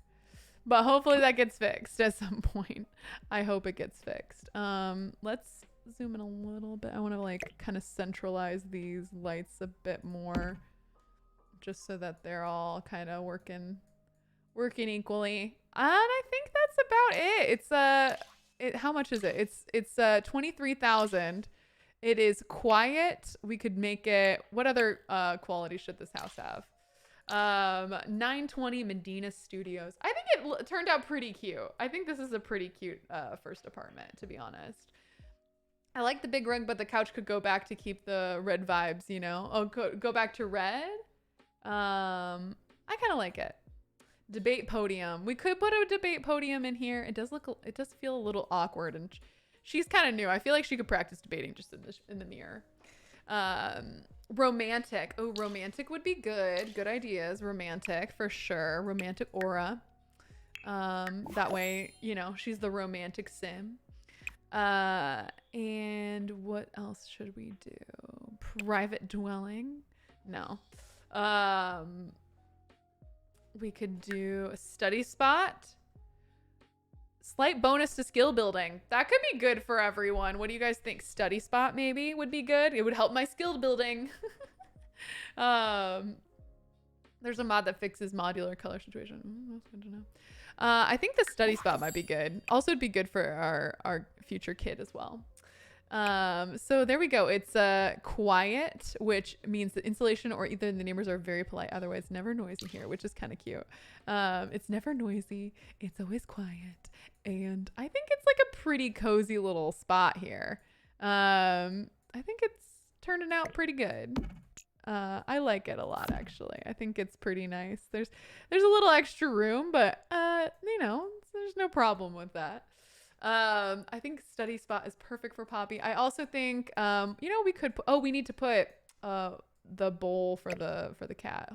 But hopefully that gets fixed at some point. I hope it gets fixed. Let's zoom in a little bit. I want to like kind of centralize these lights a bit more. Just so that they're all kind of working equally. And I think that's about it. How much is it? It's 23,000. It is quiet. We could make it, what other quality should this house have? 920 Medina Studios. I think it turned out pretty cute. I think this is a pretty cute first apartment, to be honest. I like the big rug, but the couch could go back to keep the red vibes, you know? Oh, go back to red? I kind of like it. Debate podium. We could put a debate podium in here. It does feel a little awkward, and she's kind of new. I feel like she could practice debating just in the mirror. Romantic. Oh, romantic would be good. Good ideas. Romantic for sure. Romantic aura. That way, you know, she's the romantic sim. And what else should we do? Private dwelling? No. We could do a study spot. Slight bonus to skill building. That could be good for everyone. What do you guys think? Study spot maybe would be good. It would help my skill building. There's a mod that fixes modular color situation. That's good to know. I think the study spot might be good. Also, it'd be good for our future kid as well. So there we go. It's quiet, which means the insulation or either the neighbors are very polite. Otherwise, never noisy here, which is kind of cute. It's never noisy. It's always quiet. And I think it's like a pretty cozy little spot here. I think it's turning out pretty good. I like it a lot, actually. I think it's pretty nice. There's a little extra room, but you know, there's no problem with that. I think study spot is perfect for Poppy. I also think, you know, we could, we need to put, the bowl for the cat.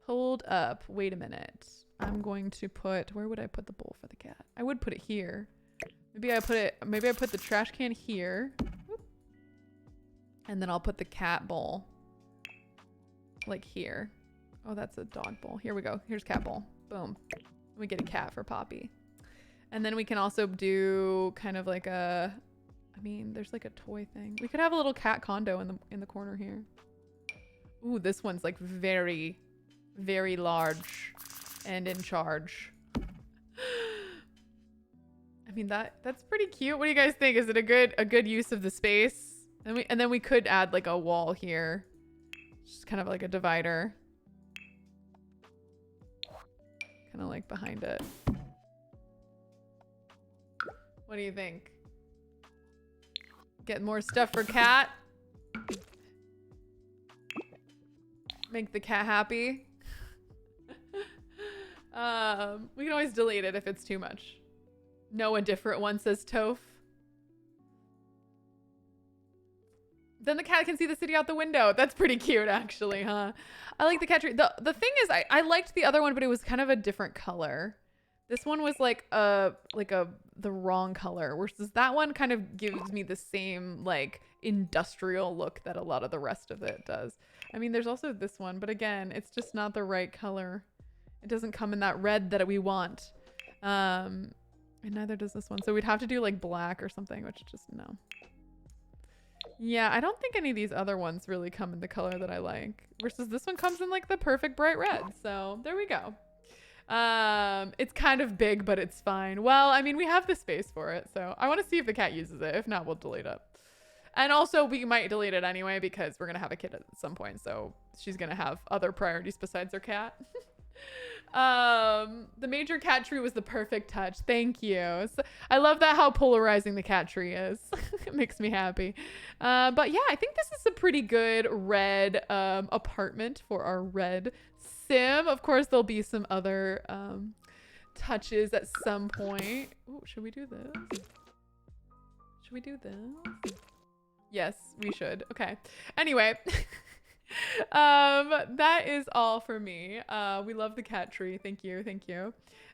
Hold up. Wait a minute. I'm going to put, where would I put the bowl for the cat? I would put it here. Maybe I put the trash can here. And then I'll put the cat bowl like here. Oh, that's a dog bowl. Here we go. Here's cat bowl. Boom. We get a cat for Poppy. And then we can also do kind of like there's like a toy thing. We could have a little cat condo in the corner here. Ooh, this one's like very, very large. and in charge. I mean, that's pretty cute. What do you guys think? Is it a good use of the space? And then we could add like a wall here. Just kind of like a divider. Kind of like behind it. What do you think? Get more stuff for cat. Make the cat happy. We can always delete it if it's too much. No, a different one, says Toph. Then the cat can see the city out the window. That's pretty cute, actually, huh? I like the cat tree. The thing is, I liked the other one, but it was kind of a different color. This one was like the wrong color, versus that one kind of gives me the same like industrial look that a lot of the rest of it does. I mean, there's also this one, but again, it's just not the right color. It doesn't come in that red that we want. And neither does this one. So we'd have to do like black or something, which just no. Yeah, I don't think any of these other ones really come in the color that I like. Versus this one comes in like the perfect bright red. So there we go. It's kind of big, but it's fine. Well, I mean, we have the space for it. So I want to see if the cat uses it. If not, we'll delete it. And also we might delete it anyway because we're going to have a kid at some point. So she's going to have other priorities besides her cat. The major cat tree was the perfect touch. Thank you. So, I love that how polarizing the cat tree is. It makes me happy. But yeah, I think this is a pretty good red apartment for our red sim. Of course, there'll be some other touches at some point. Ooh, should we do this? Should we do this? Yes, we should. Okay. Anyway. That is all for me. We love the cat tree. Thank you. Thank you.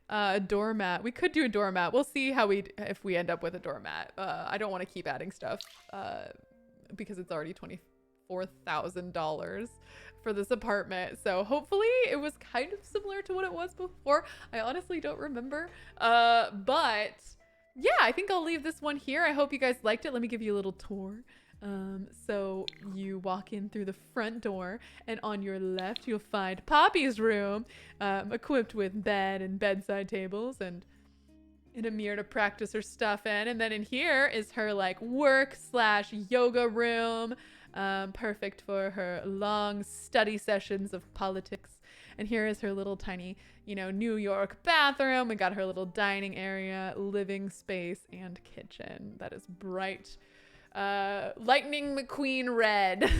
A doormat. We could do a doormat. We'll see how if we end up with a doormat. I don't want to keep adding stuff because it's already $24,000 for this apartment. So hopefully it was kind of similar to what it was before. I honestly don't remember. But yeah, I think I'll leave this one here. I hope you guys liked it. Let me give you a little tour. So you walk in through the front door, and on your left you'll find Poppy's room, equipped with bed and bedside tables and a mirror to practice her stuff in. And then in here is her like work/yoga room, perfect for her long study sessions of politics. And here is her little tiny, New York bathroom. We got her little dining area, living space, and kitchen that is bright Lightning McQueen red,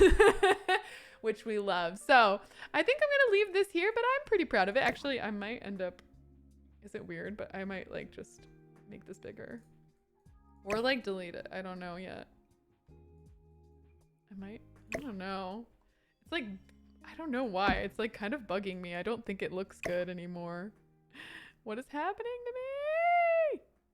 which we love. So I think I'm gonna leave this here, but I'm pretty proud of it. Actually, I might end up, is it weird, but I might like just make this bigger or like delete it. I don't know yet. I don't know. It's like, I don't know why. It's like kind of bugging me. I don't think it looks good anymore. What is happening to me?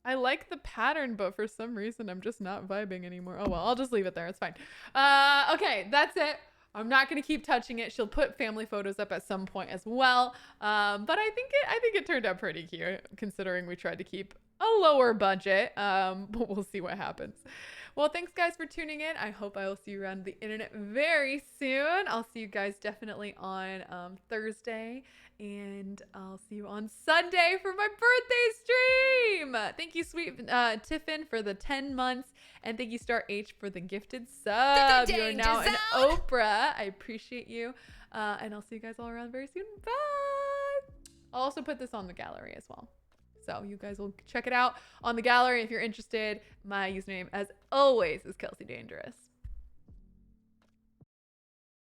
I like the pattern, but for some reason I'm just not vibing anymore. Oh well, I'll just leave it there. It's fine. Okay, that's it. I'm not gonna keep touching it. She'll put family photos up at some point as well. But I think it turned out pretty cute considering we tried to keep a lower budget. But we'll see what happens. Well, thanks guys for tuning in. I hope I will see you around the internet very soon. I'll see you guys definitely on Thursday, and I'll see you on Sunday for my birthday stream. Thank you, sweet Tiffin, for the 10 months, and thank you, Star H, for the gifted sub. You're now an Oprah. I appreciate you, and I'll see you guys all around very soon. Bye. I'll also put this on the gallery as well. So you guys will check it out on the gallery if you're interested. My username, as always, is KelseyDangerous.